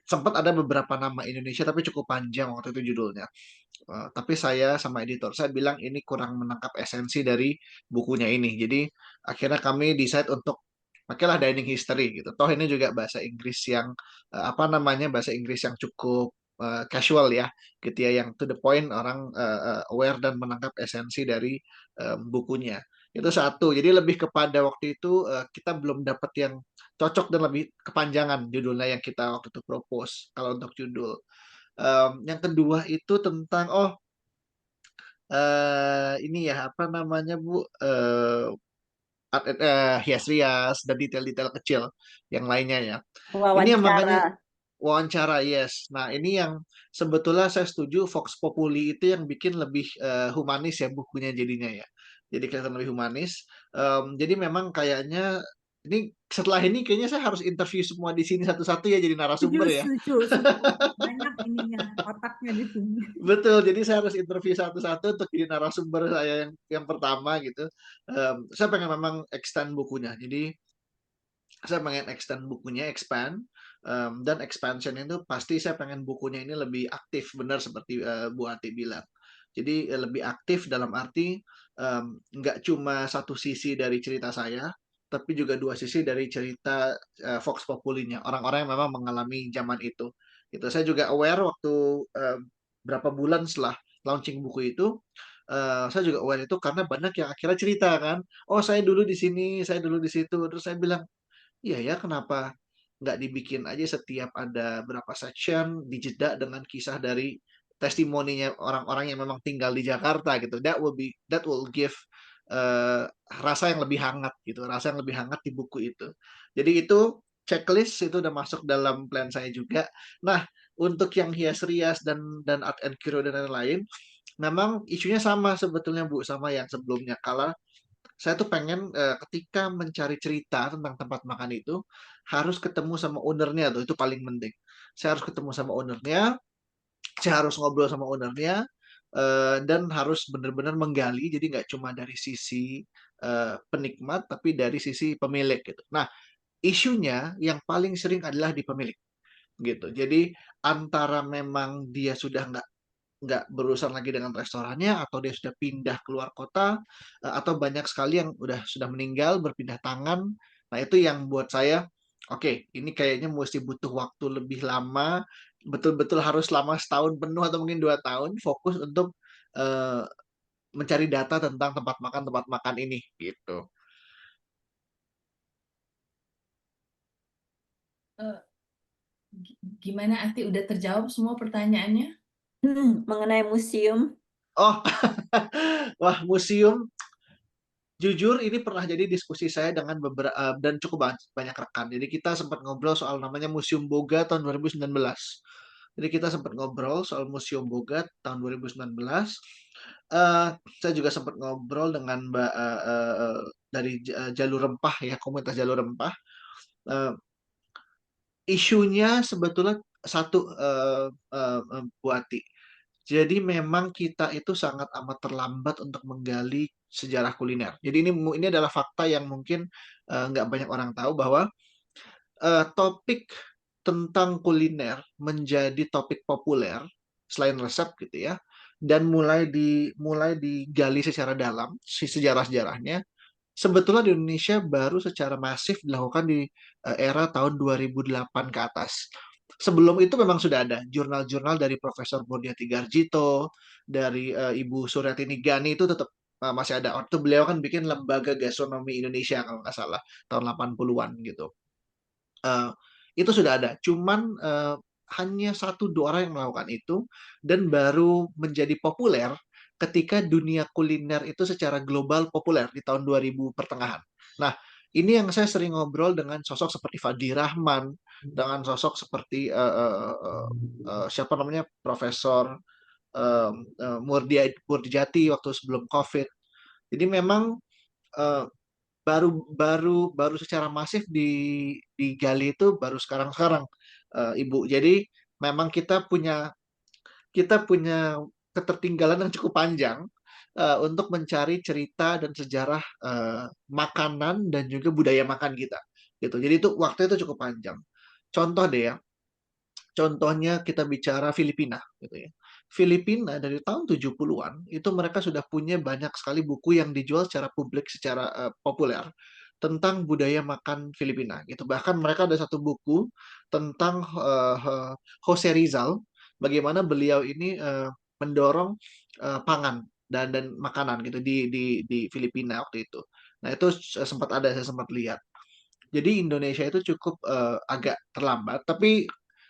sempat ada beberapa nama Indonesia tapi cukup panjang waktu itu judulnya. Tapi saya sama editor saya bilang ini kurang menangkap esensi dari bukunya ini. Jadi akhirnya kami decide untuk pakailah dining history gitu. Toh ini juga bahasa Inggris yang apa namanya bahasa Inggris yang cukup casual ya, gitu ya, yang to the point orang aware dan menangkap esensi dari bukunya. Itu satu. Jadi lebih kepada waktu itu kita belum dapat yang cocok dan lebih kepanjangan judulnya yang kita waktu itu propose kalau untuk judul. Yang kedua itu tentang ini ya apa namanya Bu, hias-rias dan detail-detail kecil yang lainnya ya. Ini yang Wawancara. makanya wawancara, yes. Nah, ini yang sebetulnya saya setuju Vox Populi itu yang bikin lebih humanis ya bukunya jadinya ya. Jadi kelihatan lebih humanis. Jadi memang kayaknya ini setelah ini kayaknya saya harus interview semua di sini satu-satu ya jadi Setuju, narasumber ya. setuju. Semua banyak ininya, otaknya di sini. Betul, jadi saya harus interview satu-satu untuk jadi narasumber saya yang pertama gitu. Saya pengen memang extend bukunya. Jadi saya pengen extend bukunya, expand, dan expansion itu pasti saya pengen bukunya ini lebih aktif, benar seperti Bu Ati bilang. Jadi lebih aktif dalam arti nggak cuma satu sisi dari cerita saya, tapi juga dua sisi dari cerita Vox Populinya, orang-orang yang memang mengalami zaman itu. Itu saya juga aware waktu berapa bulan setelah launching buku itu, saya juga aware itu karena banyak yang akhirnya cerita kan, oh saya dulu di sini, saya dulu di situ, terus saya bilang iya ya, kenapa nggak dibikin aja setiap ada berapa section dijeda dengan kisah dari testimoninya orang-orang yang memang tinggal di Jakarta gitu. That will give eh, rasa yang lebih hangat gitu, rasa yang lebih hangat di buku itu. Jadi itu checklist itu udah masuk dalam plan saya juga. Nah, untuk yang hias-rias dan art and hero dan lain-lain, memang isunya sama sebetulnya Bu sama yang sebelumnya. Kalau saya tuh pengen ketika mencari cerita tentang tempat makan itu harus ketemu sama ownernya tuh itu paling penting. Saya harus ketemu sama ownernya, saya harus ngobrol sama ownernya dan harus benar-benar menggali. Jadi nggak cuma dari sisi penikmat, tapi dari sisi pemilik gitu. Nah, isunya yang paling sering adalah di pemilik gitu. Jadi antara memang dia sudah nggak berurusan lagi dengan restorannya atau dia sudah pindah keluar kota atau banyak sekali yang sudah meninggal berpindah tangan. Nah, itu yang buat saya oke, ini kayaknya mesti butuh waktu lebih lama, betul-betul harus lama setahun penuh atau mungkin 2 tahun fokus untuk eh, mencari data tentang tempat makan ini gitu. Eh, Gimana Ati, udah terjawab semua pertanyaannya? Mengenai museum. Oh, wah museum. Jujur, ini pernah jadi diskusi saya dengan beberapa dan cukup banyak rekan. Jadi kita sempat ngobrol soal namanya Museum Boga tahun 2019. Jadi kita sempat ngobrol soal Museum Boga tahun 2019. Saya juga sempat ngobrol dengan Mbak dari Jalur Rempah ya, komunitas Jalur Rempah. Eh, isunya sebetulnya satu Bu Ati. Jadi memang kita itu sangat amat terlambat untuk menggali sejarah kuliner. Jadi ini adalah fakta yang mungkin nggak banyak orang tahu bahwa topik tentang kuliner menjadi topik populer selain resep gitu ya, dan mulai digali secara dalam sejarah-sejarahnya. Sebetulnya di Indonesia baru secara masif dilakukan di era tahun 2008 ke atas. Sebelum itu memang sudah ada jurnal-jurnal dari Profesor Bodiati Garjito, dari Ibu Suryatini Gani itu tetap masih ada. Waktu beliau kan bikin Lembaga Gastronomi Indonesia kalau nggak salah tahun 80-an gitu. Eh, itu sudah ada. Cuman hanya 1-2 orang yang melakukan itu dan baru menjadi populer ketika dunia kuliner itu secara global populer di tahun 2000 pertengahan. Nah, ini yang saya sering ngobrol dengan sosok seperti Fadi Rahman, dengan sosok seperti siapa namanya Profesor Murdijati waktu sebelum COVID. Jadi memang eh, baru secara masif digali itu baru sekarang-sekarang Ibu. Jadi memang kita punya ketertinggalan yang cukup panjang untuk mencari cerita dan sejarah makanan dan juga budaya makan kita. Gitu. Jadi itu waktu itu cukup panjang. Contoh deh ya, contohnya kita bicara Filipina gitu ya. Filipina dari tahun 70-an itu mereka sudah punya banyak sekali buku yang dijual secara publik secara populer tentang budaya makan Filipina gitu. Bahkan mereka ada satu buku tentang Jose Rizal bagaimana beliau ini mendorong pangan dan makanan gitu di Filipina waktu itu. Nah, itu saya sempat lihat. Jadi Indonesia itu cukup agak terlambat, tapi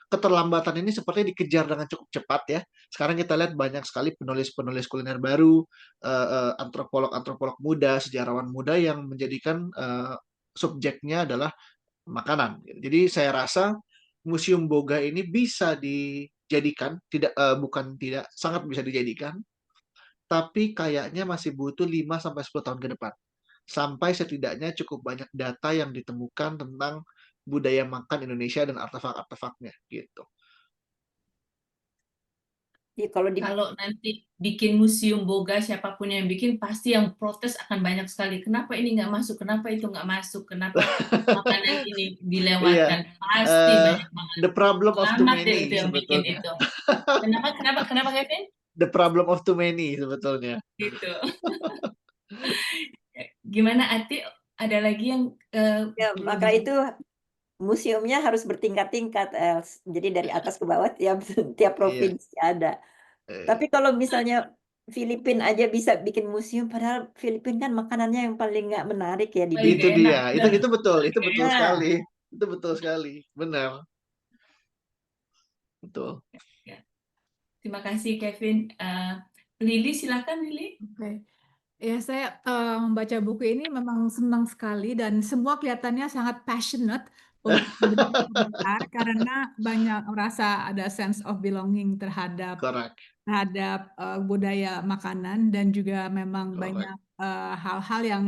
keterlambatan ini sepertinya dikejar dengan cukup cepat ya. Sekarang kita lihat banyak sekali penulis-penulis kuliner baru, antropolog-antropolog muda, sejarawan muda yang menjadikan subjeknya adalah makanan. Jadi saya rasa Museum Boga ini bisa dijadikan, bukan tidak, sangat bisa dijadikan, tapi kayaknya masih butuh 5 sampai 10 tahun ke depan. Sampai setidaknya cukup banyak data yang ditemukan tentang budaya makan Indonesia dan artefak-artefaknya gitu. Iya, kalau di Kalau nanti bikin museum boga, siapapun yang bikin pasti yang protes akan banyak sekali. Kenapa ini nggak masuk? Kenapa itu nggak masuk? Kenapa makanan ini Iya, dilewatkan? Pasti banyak banget. the problem of too Selamat deh many itu yang bikin sebetulnya. itu. Kenapa Kevin? The problem of too many sebetulnya. Gitu. Gimana Ati? Ada lagi yang ya, maka itu museumnya harus bertingkat-tingkat, Els. Jadi dari atas ke bawah tiap Iya. provinsi ada. Tapi kalau misalnya Filipina aja bisa bikin museum, padahal Filipina kan makanannya yang paling nggak menarik ya di paling Itu nggak dia, enak. itu betul, itu Paling betul nggak Nah, sekali, itu betul sekali, benar, betul. Ya. Terima kasih Kevin. Lili, silakan Lili. Oke. Ya, saya membaca buku ini memang senang sekali dan semua kelihatannya sangat passionate untuk memberikan komentar karena banyak merasa ada sense of belonging terhadap Correct, budaya makanan dan juga memang correct. banyak hal-hal yang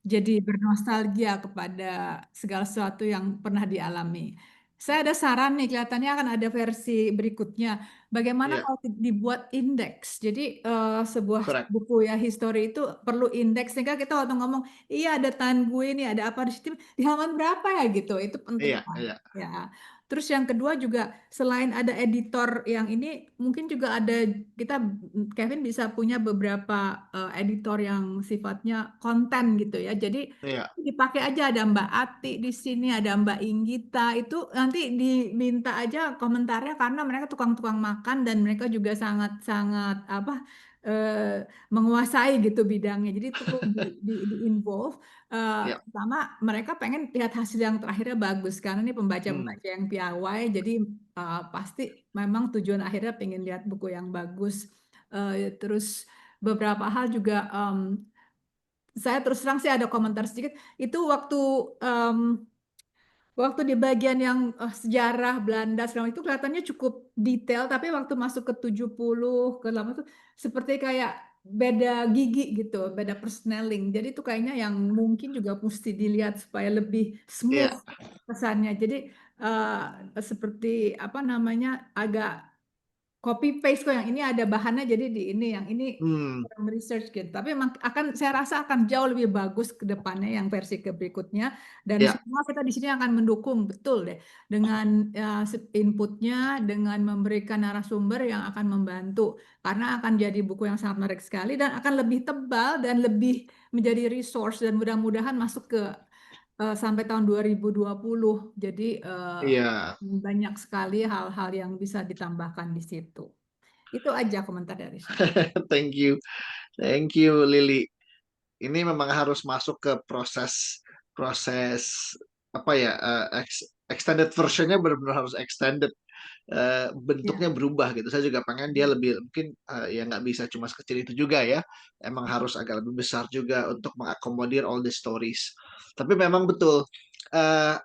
jadi bernostalgia kepada segala sesuatu yang pernah dialami. Saya ada saran nih, kelihatannya akan ada versi berikutnya. Bagaimana Iya, kalau dibuat indeks? Jadi sebuah correct. buku ya history itu perlu indeks sehingga kita waktu ngomong, iya ada Tan gue ini, ada apa di situ, di halaman berapa ya gitu. Itu penting Iya, kan. iya, Ya. Terus yang kedua juga selain ada editor yang ini, mungkin juga ada Kevin bisa punya beberapa editor yang sifatnya konten gitu ya. Jadi iya, dipakai aja ada Mbak Ati di sini, ada Mbak Inggita. Itu nanti diminta aja komentarnya karena mereka tukang-tukang makan dan mereka juga sangat-sangat menguasai gitu bidangnya. Jadi itu perlu di-involve. iya. Pertama mereka pengen lihat hasil yang terakhirnya bagus karena ini Hmm, pembaca-pembaca yang piawai. Jadi pasti memang tujuan akhirnya pengen lihat buku yang bagus. Terus beberapa hal juga saya terus terang sih ada komentar sedikit itu waktu di bagian yang sejarah Belanda segala itu kelihatannya cukup detail tapi waktu masuk ke 70 ke 8 itu seperti kayak beda gigi gitu, beda persneling. Jadi itu kayaknya yang mungkin juga mesti dilihat supaya lebih smooth iya. kesannya. Jadi seperti apa namanya agak copy paste kok yang ini ada bahannya jadi di ini yang ini Hmm, kurang research gitu. Tapi memang saya rasa akan jauh lebih bagus ke depannya yang versi ke berikutnya dan iya, semua kita di sini akan mendukung betul deh dengan inputnya dengan memberikan narasumber yang akan membantu karena akan jadi buku yang sangat menarik sekali dan akan lebih tebal dan lebih menjadi resource dan mudah-mudahan masuk ke sampai tahun 2020. Jadi iya. banyak sekali hal-hal yang bisa ditambahkan di situ. Itu aja komentar dari saya. Thank you, thank you, Lili. Ini memang harus masuk ke proses proses apa ya, extended versionnya benar-benar harus extended. Ya. Bentuknya berubah gitu. Saya juga pengen dia lebih mungkin ya nggak bisa cuma sekecil itu juga ya. Emang harus agak lebih besar juga untuk mengakomodir all the stories. Tapi memang betul.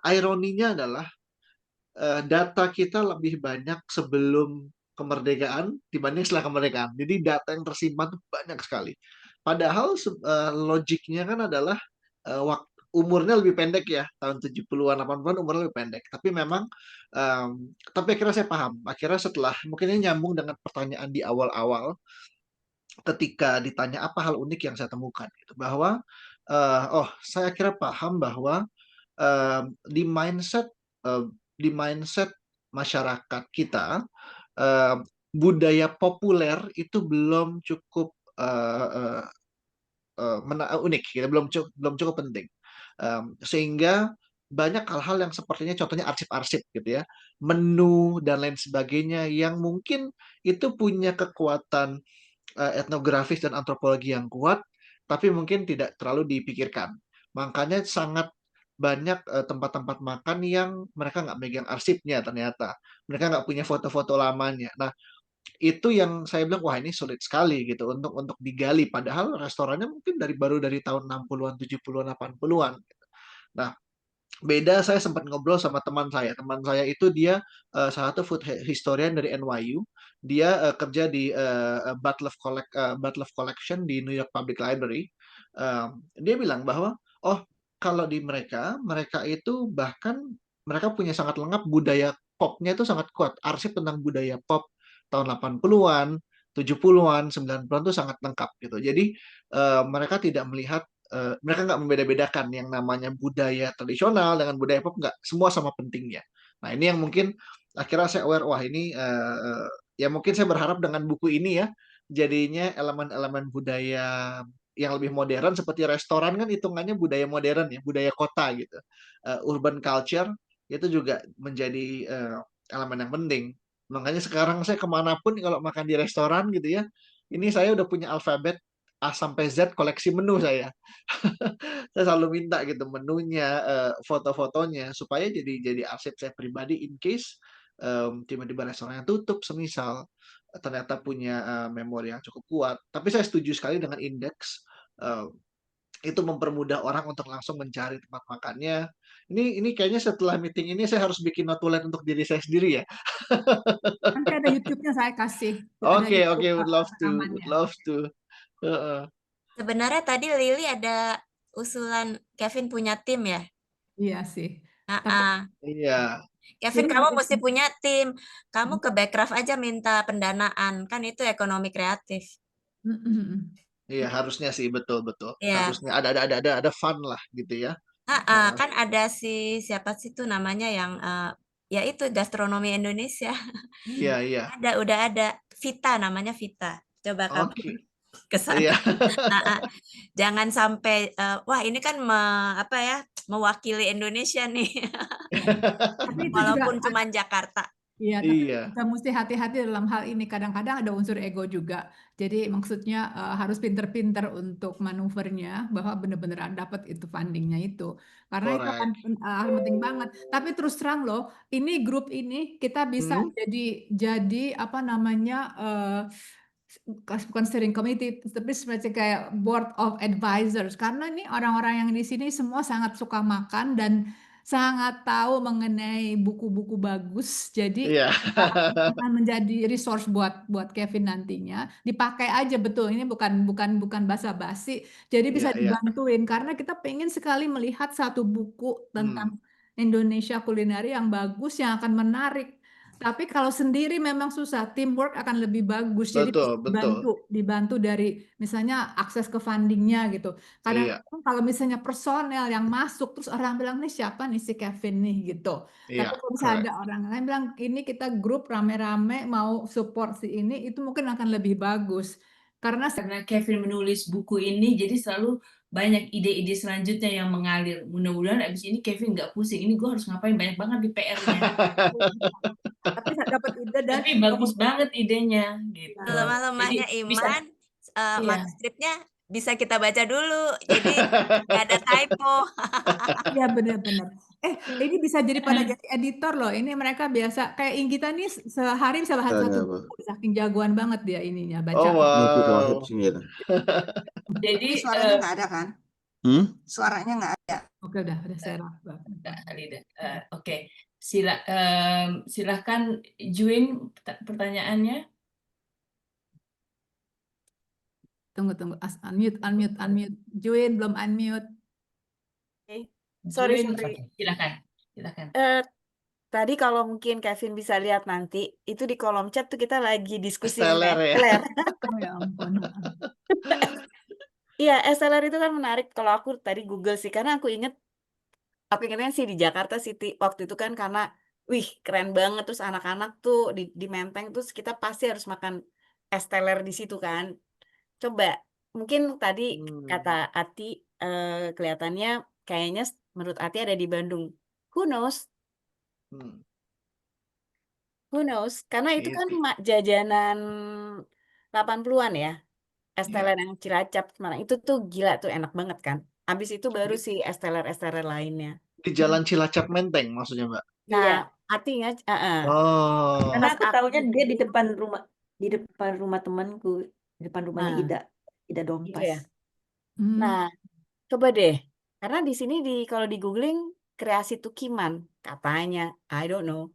Ironinya adalah data kita lebih banyak sebelum kemerdekaan dibanding setelah kemerdekaan. Jadi data yang tersimpan tuh banyak sekali. Padahal logiknya kan adalah waktu umurnya lebih pendek ya, tahun 70-an 80-an umurnya lebih pendek. Tapi memang tapi akhirnya saya paham. Akhirnya setelah mungkin ini nyambung dengan pertanyaan di awal-awal ketika ditanya apa hal unik yang saya temukan gitu bahwa oh saya akhirnya paham bahwa eh, di mindset di mindset masyarakat kita eh, budaya populer itu belum cukup unik gitu, belum cukup penting. Sehingga banyak hal-hal yang sepertinya contohnya arsip-arsip gitu ya, menu dan lain sebagainya yang mungkin itu punya kekuatan etnografis dan antropologi yang kuat, tapi mungkin tidak terlalu dipikirkan. Makanya sangat banyak tempat-tempat makan yang mereka nggak megang arsipnya ternyata. Mereka nggak punya foto-foto lamanya. Nah, itu yang saya bilang, wah ini sulit sekali gitu untuk digali. Padahal restorannya mungkin baru dari tahun 60-an, 70-an, 80-an. Nah, beda saya sempat ngobrol sama teman saya. Teman saya itu dia salah satu food historian dari NYU. Dia kerja di Butler Collection di New York Public Library. Dia bilang bahwa oh kalau di mereka itu bahkan mereka punya sangat lengkap budaya popnya itu sangat kuat. Arsip tentang budaya pop tahun 80-an, 70-an, 90-an itu sangat lengkap gitu. Jadi mereka tidak melihat mereka nggak membeda-bedakan yang namanya budaya tradisional dengan budaya pop, nggak semua sama pentingnya. Nah ini yang mungkin akhirnya saya aware, wah ini ya mungkin saya berharap dengan buku ini ya jadinya elemen-elemen budaya yang lebih modern seperti restoran kan hitungannya budaya modern ya, budaya kota gitu. Urban culture itu juga menjadi elemen yang penting. Makanya sekarang saya kemanapun kalau makan di restoran gitu ya, ini saya udah punya alfabet A sampai Z koleksi menu saya. Saya selalu minta gitu menunya, foto-fotonya supaya jadi arsip saya pribadi in case tiba-tiba restorannya tutup semisal ternyata punya memori yang cukup kuat. Tapi saya setuju sekali dengan indeks itu mempermudah orang untuk langsung mencari tempat makannya. Ini kayaknya setelah meeting ini saya harus bikin notulen untuk diri saya sendiri ya. Nanti ada YouTube-nya saya kasih. Ada Oke, YouTube would love to, would rekamannya. love to. Heeh. Sebenarnya tadi Lily ada usulan Kevin punya tim ya? Iya sih. Tapi Iya. Kevin, jadi kamu ada mesti punya tim. Kamu ke Backcraft aja minta pendanaan. Kan itu ekonomi kreatif. Iya, harusnya sih betul. Iya. Harusnya ada fun lah gitu ya. Kan ada siapa sih tuh namanya yang ya itu gastronomi Indonesia. Iya. Udah ada. Vita namanya Vita. Coba kamu Oke. ke sana. Iya. Jangan sampai wah ini kan mewakili Indonesia nih. Tapi itu Walaupun juga cuma Jakarta. iya, tapi Iya. kita mesti hati-hati dalam hal ini. Kadang-kadang ada unsur ego juga. Jadi maksudnya harus pinter-pinter untuk manuvernya bahwa benar-benar dapat itu fundingnya itu. Karena itu akan Correct. penting banget. Tapi terus terang loh, ini grup ini kita bisa jadi apa namanya bukan steering committee, tapi seperti kayak board of advisors. Karena ini orang-orang yang di sini semua sangat suka makan dan sangat tahu mengenai buku-buku bagus. Jadi Iya. akan menjadi resource buat Kevin nantinya. Dipakai aja betul. Ini bukan basa-basi. Jadi bisa Iya. dibantuin karena kita pengen sekali melihat satu buku tentang Indonesia kulineri yang bagus yang akan menarik. Tapi kalau sendiri memang susah, teamwork akan lebih bagus. Jadi bisa Betul. dibantu dari misalnya akses ke fundingnya gitu. Iya. Kadang-kadang kalau misalnya personel yang masuk, terus orang bilang nih siapa nih si Kevin nih gitu. Tapi Iya, kalau misalnya correct. ada orang lain bilang ini kita grup rame-rame mau support si ini, itu mungkin akan lebih bagus. Karena Karena Kevin menulis buku ini, jadi selalu banyak ide-ide selanjutnya yang mengalir. Mudah-mudahan abis ini Kevin nggak pusing. Ini gue harus ngapain, banyak banget di PR-nya. tapi saya dapat ide dan Tapi bagus banget idenya, gitu. Lemah-lemahnya Jadi bisa, Iman, iya. manuskripnya bisa kita baca dulu. Jadi nggak ada typo. Iya benar-benar. Ini bisa jadi pada jadi editor loh. Ini mereka biasa kayak Inggita nih sehari bisa bahas satu buku. Saking jagoan banget dia ininya baca. Oh wow. Jadi suaranya nggak ada kan? Suaranya nggak ada. Oke udah saya raba. Oke, silahkan Juin pertanyaannya. Tunggu. Unmute. Juin belum unmute. Sorry. Silahkan. Tadi kalau mungkin Kevin bisa lihat nanti, itu di kolom chat tuh kita lagi diskusi Esteller ya. esteller. Oh ya ampun. Iya, esteller itu kan menarik. Kalau aku tadi Google sih, karena aku ingetnya sih di Jakarta City waktu itu kan karena, wih keren banget terus anak-anak tuh di Menteng terus kita pasti harus makan esteller di situ kan. Coba, mungkin tadi kata Ati kelihatannya kayaknya menurut Ati ada di Bandung. Who knows? Karena itu kan jajanan 80-an ya. Esteller yang Cilacap Semarang itu tuh gila tuh enak banget kan. Habis itu baru si esteller lainnya. Di Jalan Cilacap Menteng maksudnya, Mbak? Nah, Iya. artinya, Oh. Karena pas aku aku tahunya dia di itu, depan rumah temanku, di depan rumahnya nah, Ida gitu Dompas. ya. Hmm. Nah, coba deh, karena di sini kalau di googling kreasi Tukiman katanya, I don't know.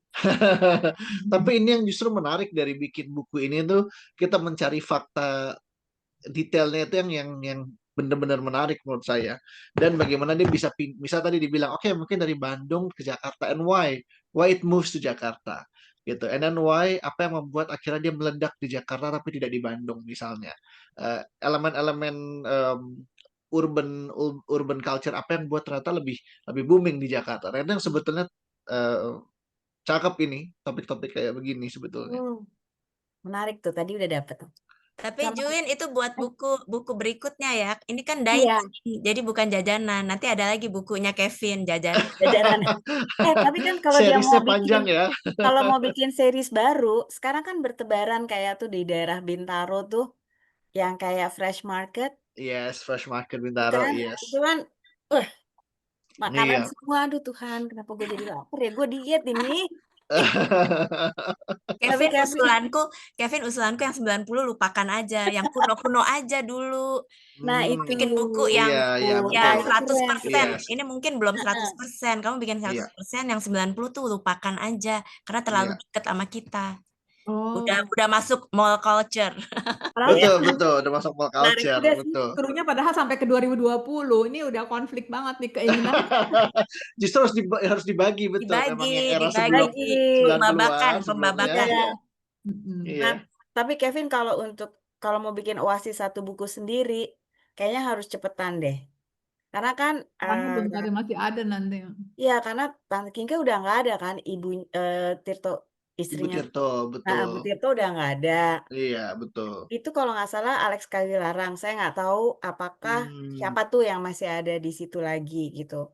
Tapi ini yang justru menarik dari bikin buku ini tuh, kita mencari fakta detailnya itu yang benar-benar menarik menurut saya. Dan bagaimana dia bisa tadi dibilang, oke, mungkin dari Bandung ke Jakarta, and why it moves to Jakarta gitu, and then why, apa yang membuat akhirnya dia meledak di Jakarta tapi tidak di Bandung misalnya. Elemen-elemen urban culture apa yang buat ternyata lebih booming di Jakarta. Nah, itu yang sebetulnya cakep ini, topik-topik kayak begini sebetulnya. Menarik tuh, tadi udah dapet. Tapi Sama, Juin itu buat buku berikutnya ya. Ini kan iya, dining, jadi bukan jajanan. Nanti ada lagi bukunya Kevin jajanan. tapi kan kalau dia Seriesnya mau panjang bikin, ya. kalau mau bikin series baru, sekarang kan bertebaran kayak tuh di daerah Bintaro tuh, yang kayak Fresh Market, Yes, Fresh Market itu Bintaro, kan, yes. itu kan, makanan Iya. semua, aduh Tuhan, kenapa gue jadi lapar ya, gue diet ini. Tapi Kevin usulanku yang 90 lupakan aja, yang kuno-kuno aja dulu. Nah itu, Bikin buku yang Iya, ya betul. 100%. Yes. Ini mungkin belum 100%. Kamu bikin 100%, yang 90 tuh lupakan aja karena terlalu Iya. deket sama kita. Oh. Udah masuk mall culture. Betul, udah masuk mall Menarik culture, juga sih. betul. Serunya padahal sampai ke 2020. Ini udah konflik banget nih keinginan. Justru harus dibagi, betul. Memang yang era sebelum 90-an pembabakan. Iya. Nah, tapi Kevin kalau mau bikin Oasis satu buku sendiri, kayaknya harus cepetan deh. Karena kan Karena bentar masih ada nanti. iya, karena Tante Kinka udah nggak ada kan, Ibu Tirto, istrinya. Ibu Tirto, betul. Nah, Bu Tirto udah nggak ada. Iya, betul. Itu kalau nggak salah Alex Kawilarang. Saya nggak tahu apakah siapa tuh yang masih ada di situ lagi gitu.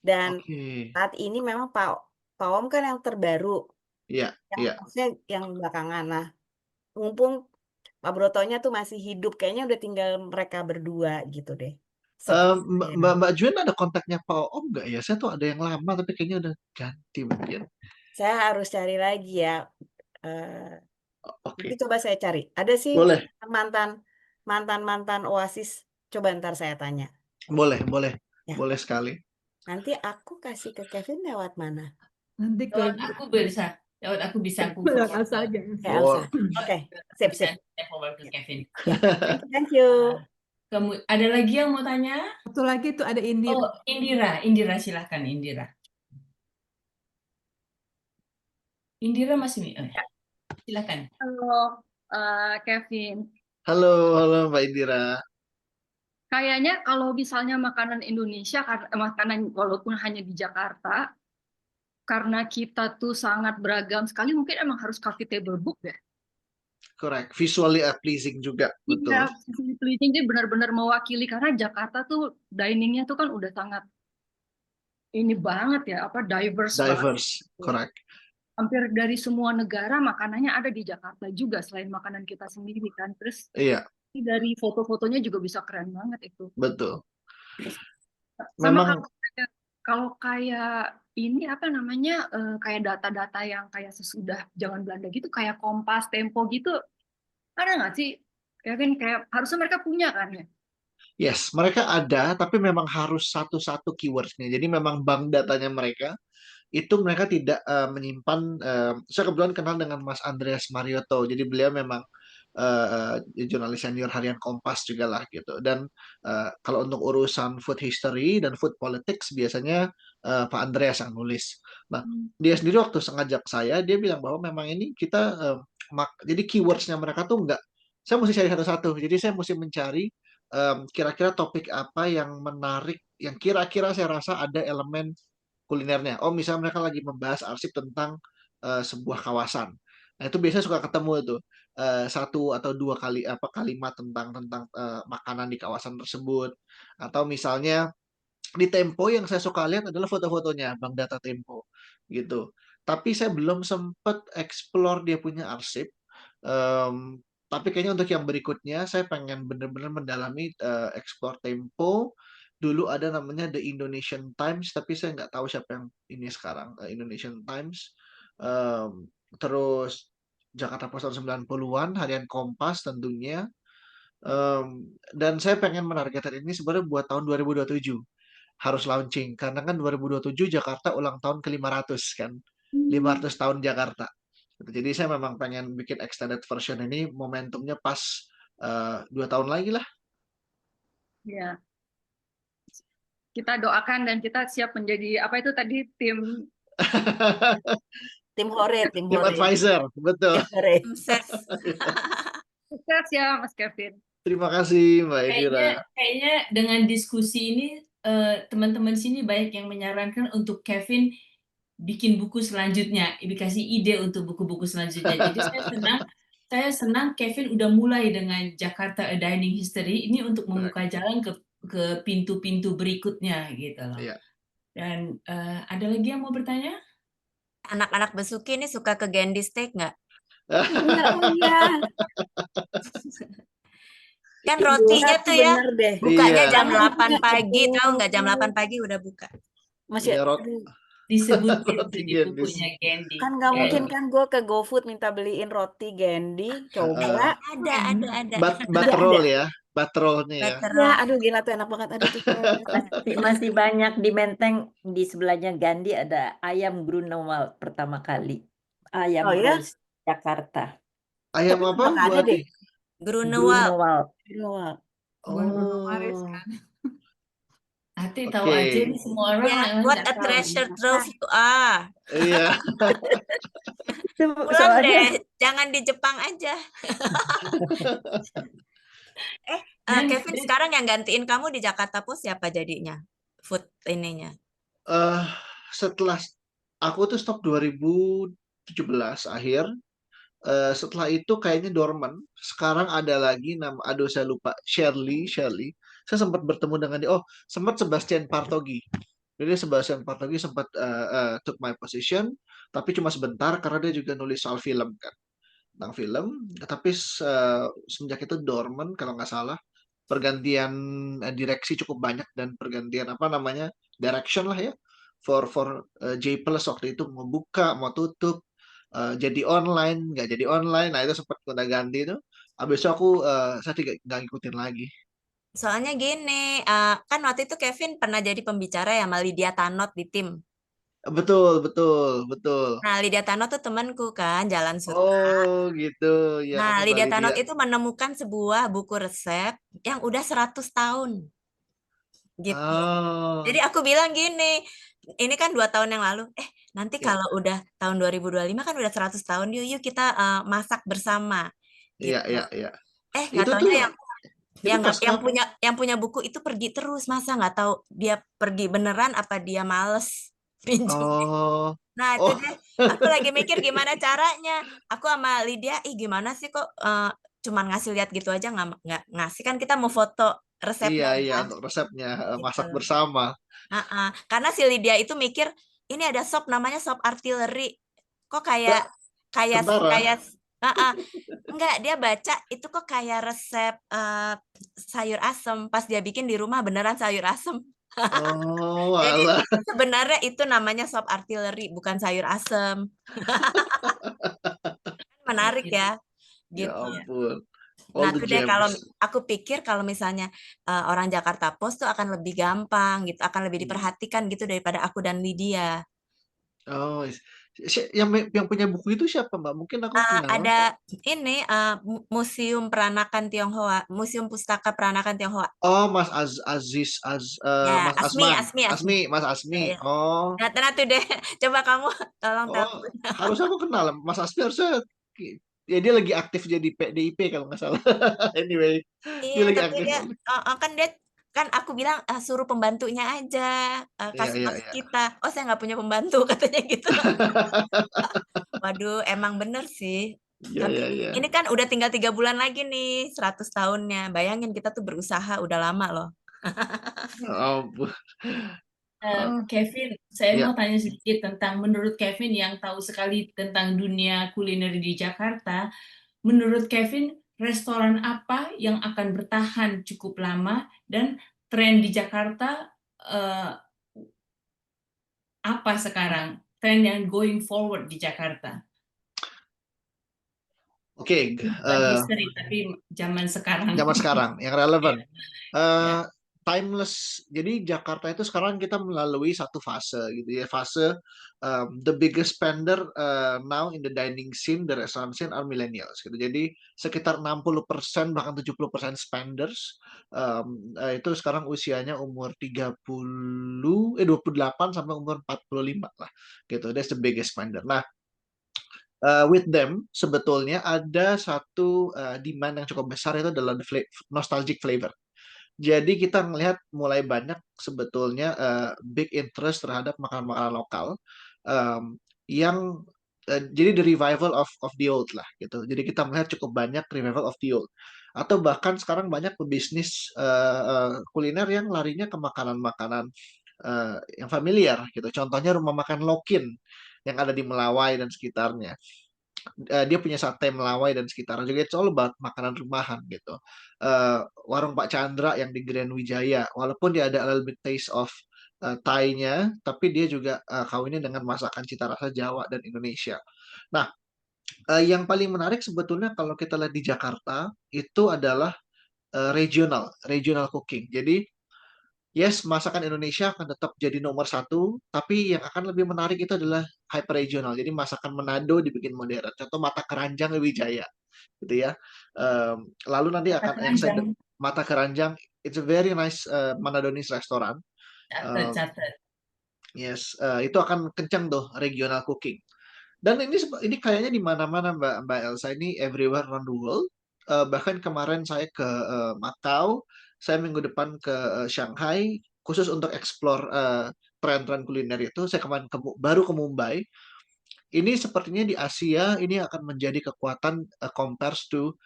Dan saat ini memang Pak Om kan yang terbaru. Iya, iya. Maksudnya yang belakangan. Nah, mumpung Pak Brotonya tuh masih hidup, kayaknya udah tinggal mereka berdua gitu deh. Mbak Juan ada kontaknya Pak Om nggak ya? Saya tuh ada yang lama tapi kayaknya udah ganti mungkin. Saya harus cari lagi ya. Nanti coba saya cari. Ada sih Boleh. mantan Oasis. Coba ntar saya tanya. Boleh Ya. boleh sekali. Nanti aku kasih ke Kevin lewat mana? Nanti ke Aku bisa. Lewat aku bisa aku lewat forward. Elsa aja. Oke, sip. Saya forward ke Kevin. Thank you. Ada lagi yang mau tanya? Satu lagi tuh ada Indira. Oh, Indira silahkan Indira. Indira masih silakan. Halo, Kevin. Halo Mbak Indira. Kayaknya kalau misalnya makanan Indonesia, makanan walaupun hanya di Jakarta, karena kita tuh sangat beragam sekali, mungkin emang harus coffee table book ya. Correct. Visually pleasing juga, betul. Iya, visually pleasing dia benar-benar mewakili karena Jakarta tuh diningnya tuh kan udah sangat ini banget ya, diverse banget. Correct. Hampir dari semua negara makanannya ada di Jakarta juga selain makanan kita sendiri kan. Terus iya. Dari foto-fotonya juga bisa keren banget itu. Betul. Sama kalau kayak ini apa namanya kayak data-data yang kayak sesudah zaman Belanda gitu, kayak Kompas, Tempo gitu, ada nggak sih? Kevin, kayak harusnya mereka punya kan ya? Yes, mereka ada, tapi memang harus satu-satu keywordsnya. Jadi memang bank datanya mereka itu mereka tidak menyimpan. Saya kebetulan kenal dengan Mas Andreas Marioto, jadi beliau memang jurnalis senior harian Kompas juga lah gitu. Dan kalau untuk urusan food history dan food politics biasanya Pak Andreas yang nulis. Nah, dia sendiri waktu ngajak saya, dia bilang bahwa memang ini kita jadi keywordsnya mereka tuh enggak. Saya mesti cari satu-satu. Jadi saya mesti mencari kira-kira topik apa yang menarik, yang kira-kira saya rasa ada elemen kulinernya. Oh, misalnya mereka lagi membahas arsip tentang sebuah kawasan. Nah, itu biasanya suka ketemu itu satu atau dua kalimat tentang makanan di kawasan tersebut. Atau misalnya di Tempo yang saya suka lihat adalah foto-fotonya Bang Data Tempo gitu. Tapi saya belum sempat explore dia punya arsip. Tapi kayaknya untuk yang berikutnya saya pengen benar-benar mendalami explore Tempo dulu ada namanya The Indonesian Times, tapi saya nggak tahu siapa yang ini sekarang. Indonesian Times, terus Jakarta Post tahun 90-an, Harian Kompas tentunya. Dan saya pengen menargetkan ini sebenarnya buat tahun 2027 harus launching, karena kan 2027 Jakarta ulang tahun ke-500 kan, 500 tahun Jakarta. Jadi saya memang pengen bikin extended version ini, momentumnya pas 2 tahun lagi lah. Ya, kita doakan dan kita siap menjadi apa itu tadi tim Tim hore, tim Tim hore. advisor, betul. Tim hore. Sukses. sukses ya Mas Kevin. Terima kasih Mbak Elvira. Kayaknya dengan diskusi ini teman-teman sini banyak yang menyarankan untuk Kevin bikin buku selanjutnya, dikasih ide untuk buku-buku selanjutnya. Jadi saya senang Kevin udah mulai dengan Jakarta A Dining History ini untuk membuka jalan ke pintu-pintu berikutnya gitu loh. Iya. Dan ada lagi yang mau bertanya? Anak-anak Besuki ini suka ke Gendy Steak nggak? Iya. Kan rotinya tuh ya, Bener deh. bukanya Iya. jam 8 pagi, tahu nggak? Jam 8 pagi udah buka. Masih Iya, aduh, Disebutin Roti di Gendis. bukunya Gendy. kan nggak Kayak- mungkin kan gue ke GoFood minta beliin roti Gendy, coba. Ada. Batrol ya, batrolnya ya. Butter Ya, roll. aduh gila tuh enak banget. Aduh tuh. Masih banyak di Menteng, di sebelahnya Gandhi ada ayam Grunewald pertama kali. Ayam Oh ya? roast Jakarta. Ayam Tapi apa udah nggak ada buat deh. Grunewald. Grunewald. Bukan Bruno Mars Oh, kan. Hati tahu Oke. aja nih semua orang Ya, emang what nggak a tahu. treasure trove you are. iya. Pulang Soalnya deh, jangan di Jepang aja. Kevin, Dan- sekarang yang gantiin kamu di Jakarta Post siapa jadinya? Food ininya. Setelah aku tuh stop 2017 akhir. Setelah itu kayaknya dormant. Sekarang ada lagi aduh saya lupa, Shirley. Saya sempat bertemu dengan dia. Oh, sempat Sebastian Partogi. Jadi Sebastian Partogi sempat took my position, tapi cuma sebentar karena dia juga nulis soal film kan, tentang film. Tapi semenjak itu dormant kalau nggak salah. Pergantian direksi cukup banyak dan pergantian apa namanya direction lah ya. For J Plus waktu itu mau buka, mau tutup. Jadi online, nggak jadi online, nah itu sempat udah ganti tuh. Habis itu aku saya nggak ngikutin lagi. Soalnya gini, kan waktu itu Kevin pernah jadi pembicara ya sama Lydia Tanot di tim. Betul. Nah, Lydia Tanot tuh temanku kan, Jalan Sutra. Oh gitu ya. Nah, Mbak Lydia Tanot Lydia. itu menemukan sebuah buku resep yang udah 100 tahun. Gitu. Oh, Jadi aku bilang gini, ini kan 2 tahun yang lalu, nanti Ya. kalau udah tahun 2025 kan udah 100 tahun, yuk kita masak bersama. iya. Nggak Itu tuh taunya yang pas yang punya buku itu pergi terus, masa nggak tahu dia pergi beneran apa dia males pinjam. Oh, Nah, itu deh. Aku lagi mikir gimana caranya. Aku sama Lydia, gimana sih kok cuman ngasih lihat gitu aja nggak ngasih, kan kita mau foto resepnya iya, kan. untuk resepnya masak Gitu. bersama. Karena si Lydia itu mikir ini ada sop namanya sop artileri. Kok kayak Tentara. enggak, dia baca itu kok kayak resep sayur asem. Pas dia bikin di rumah beneran sayur asem. Oh, Jadi alah. sebenarnya itu namanya sop artileri, bukan sayur asem. Menarik ya. Ya Gitu. ampun. All Nah, the itu deh kalau gems. aku pikir kalau misalnya orang Jakarta Post tuh akan lebih gampang gitu, akan lebih diperhatikan gitu daripada aku dan Lydia. Oh, yang punya buku itu siapa, Mbak? Mungkin aku kenal. Ada ini Museum Peranakan Tionghoa, Museum Pustaka Peranakan Tionghoa. Oh, Mas Aziz, Ya, Mas Asmi. Mas Asmi. Ya. Oh, Nah tuh deh, coba kamu tolong oh, telepon. harus aku kenal. Mas Asmi harusnya, ya dia lagi aktif jadi PDIP kalau nggak salah. Anyway, dia Iya, lagi tapi aktif. dia kan aku bilang suruh pembantunya aja kasih Iya. masuk kita. Oh, saya nggak punya pembantu katanya gitu. Waduh, emang bener sih. Tapi Iya. ini kan udah tinggal 3 bulan lagi nih 100 tahunnya. Bayangin kita tuh berusaha udah lama loh. Oh, ampun. Kevin, saya Ya. mau tanya sedikit tentang menurut Kevin yang tahu sekali tentang dunia kuliner di Jakarta, menurut Kevin restoran apa yang akan bertahan cukup lama dan tren di Jakarta apa sekarang? Tren yang going forward di Jakarta. Oke, Bukan history, tapi zaman sekarang. zaman sekarang yang relevan. Ya. Timeless. Jadi Jakarta itu sekarang kita melalui satu fase gitu ya. Fase the biggest spender now in the dining scene, the restaurant scene are millennials gitu. Jadi sekitar 60% bahkan 70% spenders itu sekarang usianya umur 28 sampai umur 45 lah gitu. That's the biggest spender. Nah, with them sebetulnya ada satu demand yang cukup besar, itu adalah nostalgic flavor. Jadi kita melihat mulai banyak sebetulnya big interest terhadap makanan-makanan lokal yang jadi the revival of the old lah gitu. Jadi kita melihat cukup banyak revival of the old. Atau bahkan sekarang banyak pebisnis kuliner yang larinya ke makanan-makanan yang familiar gitu. Contohnya rumah makan Lokin yang ada di Melawai dan sekitarnya. Dia punya sate Melawai dan sekitarnya juga, it's all about makanan rumahan gitu. Warung Pak Chandra yang di Grand Wijaya, walaupun dia ada a little bit taste of Thai-nya, tapi dia juga kawinnya dengan masakan cita rasa Jawa dan Indonesia. Nah, yang paling menarik sebetulnya kalau kita lihat di Jakarta itu adalah regional cooking. Jadi yes, masakan Indonesia akan tetap jadi nomor satu, tapi yang akan lebih menarik itu adalah hyper regional. Jadi masakan Manado dibikin modern. Contoh mata keranjang Wijaya, gitu ya. Lalu nanti akan mata keranjang, it's a very nice Manadonese restaurant. Catat. Yes, itu akan kencang tuh regional cooking. Dan ini kayaknya di mana-mana Mbak Elsa, ini everywhere around the world. Bahkan kemarin saya ke Macau, saya minggu depan ke Shanghai khusus untuk explore tren-tren kuliner itu. Saya kemarin baru ke Mumbai. Ini sepertinya di Asia ini akan menjadi kekuatan compares to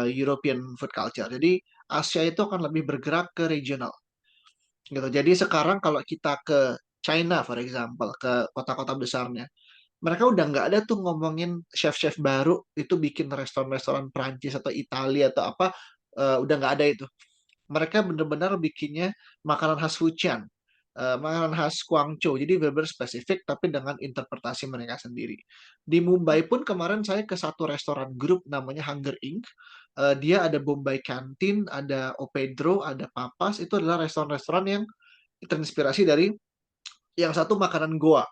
European food culture. Jadi Asia itu akan lebih bergerak ke regional. Gitu. Jadi sekarang kalau kita ke China, for example, ke kota-kota besarnya, mereka udah nggak ada tuh ngomongin chef-chef baru itu bikin restoran-restoran Prancis atau Italia atau apa, udah nggak ada itu. Mereka benar-benar bikinnya makanan khas Fujian, makanan khas Guangzhou, jadi benar-benar spesifik tapi dengan interpretasi mereka sendiri. Di Mumbai pun kemarin saya ke satu restoran grup namanya Hunger Inc. Dia ada Bombay Canteen, ada O Pedro, ada Papas, itu adalah restoran-restoran yang terinspirasi dari yang satu makanan Goa,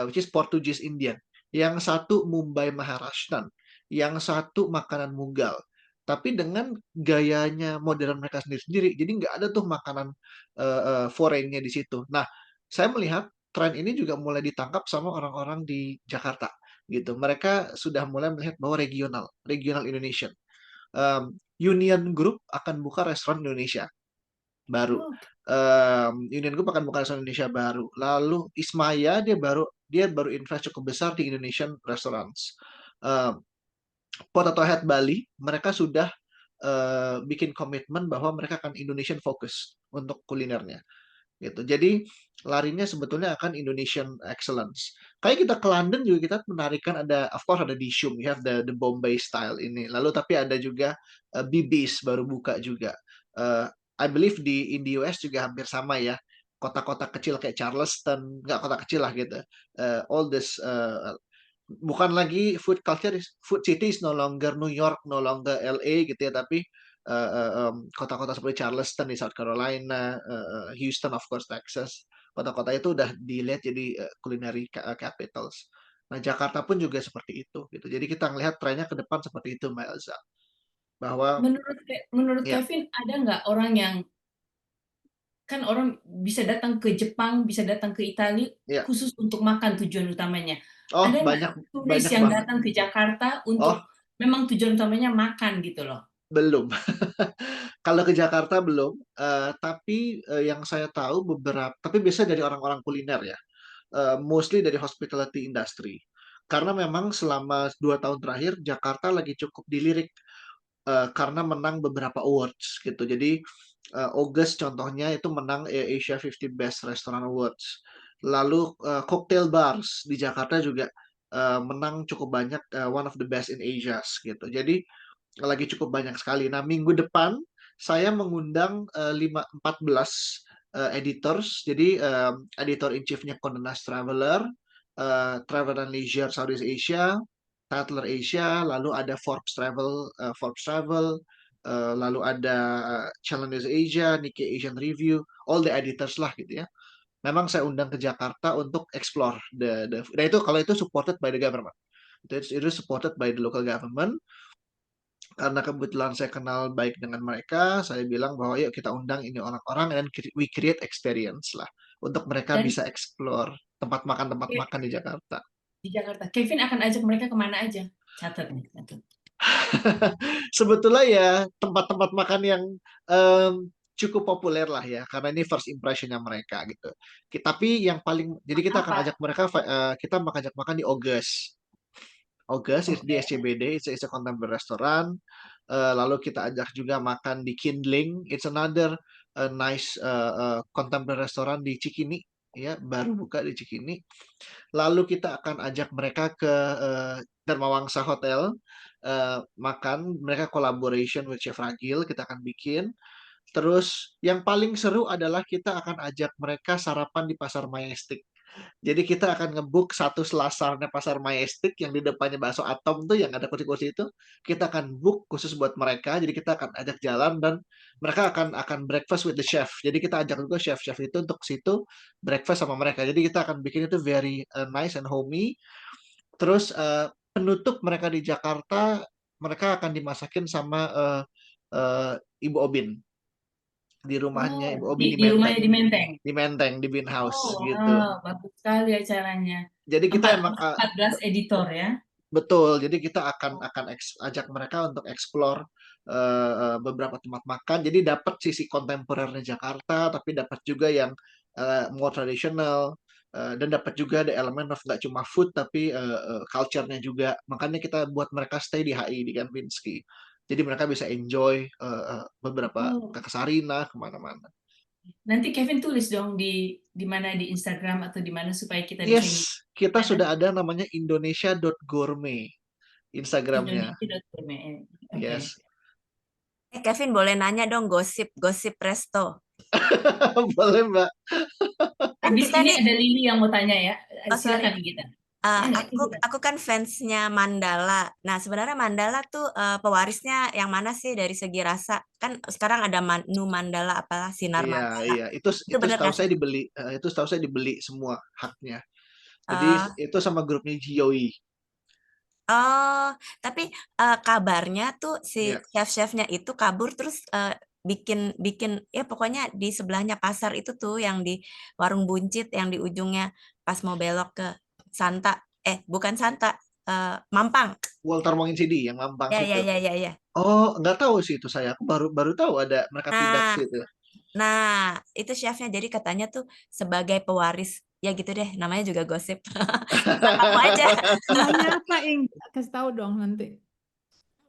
which is Portuguese Indian. Yang satu Mumbai Maharashtrian, yang satu makanan Mughal. Tapi dengan gayanya modern mereka sendiri-sendiri, jadi nggak ada tuh makanan foreign-nya di situ. Nah, saya melihat tren ini juga mulai ditangkap sama orang-orang di Jakarta, gitu. Mereka sudah mulai melihat bahwa regional Indonesian. Union Group akan buka restoran Indonesia baru. Union Group akan buka restoran Indonesia baru. Lalu Ismaya dia baru invest cukup besar di Indonesian restaurants. Potato Head Bali mereka sudah bikin komitmen bahwa mereka akan Indonesian focus untuk kulinernya. Gitu. Jadi larinya sebetulnya akan Indonesian excellence. Kayak kita ke London juga kita menarikan ada, of course ada Dishoom, you have the Bombay style ini. Lalu tapi ada juga BB's baru buka juga. I believe in the US juga hampir sama ya. Kota-kota kecil kayak Charleston, nggak kota kecil lah gitu. All this bukan lagi food culture, food city is no longer New York, no longer LA gitu ya, tapi kota-kota seperti Charleston di South Carolina, Houston of course Texas, kota-kota itu udah dilihat jadi culinary capitals. Nah Jakarta pun juga seperti itu gitu. Jadi kita ngelihat trennya ke depan seperti itu Mbak Elza. Bahwa menurut ya. Kevin ada nggak orang yang kan orang bisa datang ke Jepang, bisa datang ke Italia khusus untuk makan tujuan utamanya. Ada banyak turis yang datang ke Jakarta untuk memang tujuan utamanya makan gitu loh? Belum. Kalau ke Jakarta belum, tapi yang saya tahu tapi biasanya dari orang-orang kuliner ya, mostly dari hospitality industry. Karena memang selama 2 tahun terakhir Jakarta lagi cukup dilirik karena menang beberapa awards gitu. Jadi August contohnya itu menang Asia 50 Best Restaurant Awards. Lalu cocktail bars di Jakarta juga menang cukup banyak one of the best in Asia gitu. Jadi lagi cukup banyak sekali. Nah, minggu depan saya mengundang 14 editors. Jadi editor in chiefnya Condé Nast Traveler, Travel and Leisure Southeast Asia, Tatler Asia, lalu ada Forbes Travel, lalu ada Channel News Asia, Nikkei Asian Review, all the editors lah gitu ya. Memang saya undang ke Jakarta untuk explore nah itu kalau itu supported by the government. Itu supported by the local government. Karena kebetulan saya kenal baik dengan mereka, saya bilang bahwa yuk kita undang ini orang-orang dan we create experience lah untuk mereka Dan bisa explore tempat makan di Jakarta. di Jakarta, Kevin akan ajak mereka kemana aja? Catat nih, catat. Sebetulnya ya tempat-tempat makan yang cukup populer lah ya, karena ini first impressionnya mereka gitu. Tapi yang paling, jadi kita akan Apa? ajak mereka, kita akan ajak makan di August di SCBD, it's a contemporary restaurant. Lalu kita ajak juga makan di Kindling, it's another nice contemporary restaurant di Cikini, ya baru buka di Cikini. Lalu kita akan ajak mereka ke Dharma Wangsa Hotel, makan, mereka collaboration with Chef Ragil, kita akan bikin. Terus yang paling seru adalah kita akan ajak mereka sarapan di Pasar Majestic. Jadi kita akan ngebuk satu selasarnya Pasar Majestic yang di depannya bakso Atom tuh yang ada kursi-kursi itu, kita akan book khusus buat mereka. Jadi kita akan ajak jalan dan mereka akan breakfast with the chef. Jadi kita ajak juga chef-chef itu untuk situ breakfast sama mereka. Jadi kita akan bikin itu very nice and homey. Terus penutup mereka di Jakarta, mereka akan dimasakin sama Ibu Obin di rumahnya Ibu Obin di rumahnya di Menteng. Di Menteng, di Bean House gitu. Bagus sekali acaranya. Jadi kita emang 14 editor ya. Betul. Jadi kita akan ajak mereka untuk explore beberapa tempat makan. Jadi dapat sisi kontemporernya Jakarta, tapi dapat juga yang more traditional, dan dapat juga ada elemen of nggak cuma food tapi culture-nya juga. Makanya kita buat mereka stay di HI di Kempinski. Jadi mereka bisa enjoy beberapa ke Sarinah kemana-mana. Nanti Kevin tulis dong di mana, di Instagram atau di mana supaya kita bisa. Yes, kita sudah ada namanya indonesia.gourmet Instagramnya. Indonesia.gourmet. Yes. Kevin boleh nanya dong gosip resto. Boleh Mbak. Habis ini ada Lili yang mau tanya ya. Silakan kita. Aku kan fansnya Mandala. Nah, sebenarnya Mandala tuh pewarisnya yang mana sih dari segi rasa? Kan sekarang ada Nu Mandala apalah Sinar Mandala. Iya, itu setahu saya dibeli. Itu setahu saya dibeli semua haknya. Jadi itu sama grupnya Jioi. Oh, tapi kabarnya tuh si chef-chefnya itu kabur terus bikin ya pokoknya di sebelahnya pasar itu tuh yang di Warung Buncit yang di ujungnya pas mau belok ke Santa, bukan Santa, Mampang. Walter Monginsidi yang Mampang ya, situ. Ya. Oh, nggak tahu sih itu saya. Aku baru tahu ada mereka pindah ke situ. Nah, itu chefnya. Jadi katanya tuh sebagai pewaris. Ya gitu deh, namanya juga gosip. Kamu aja. Namanya apa, Ing? Kasih tahu dong nanti.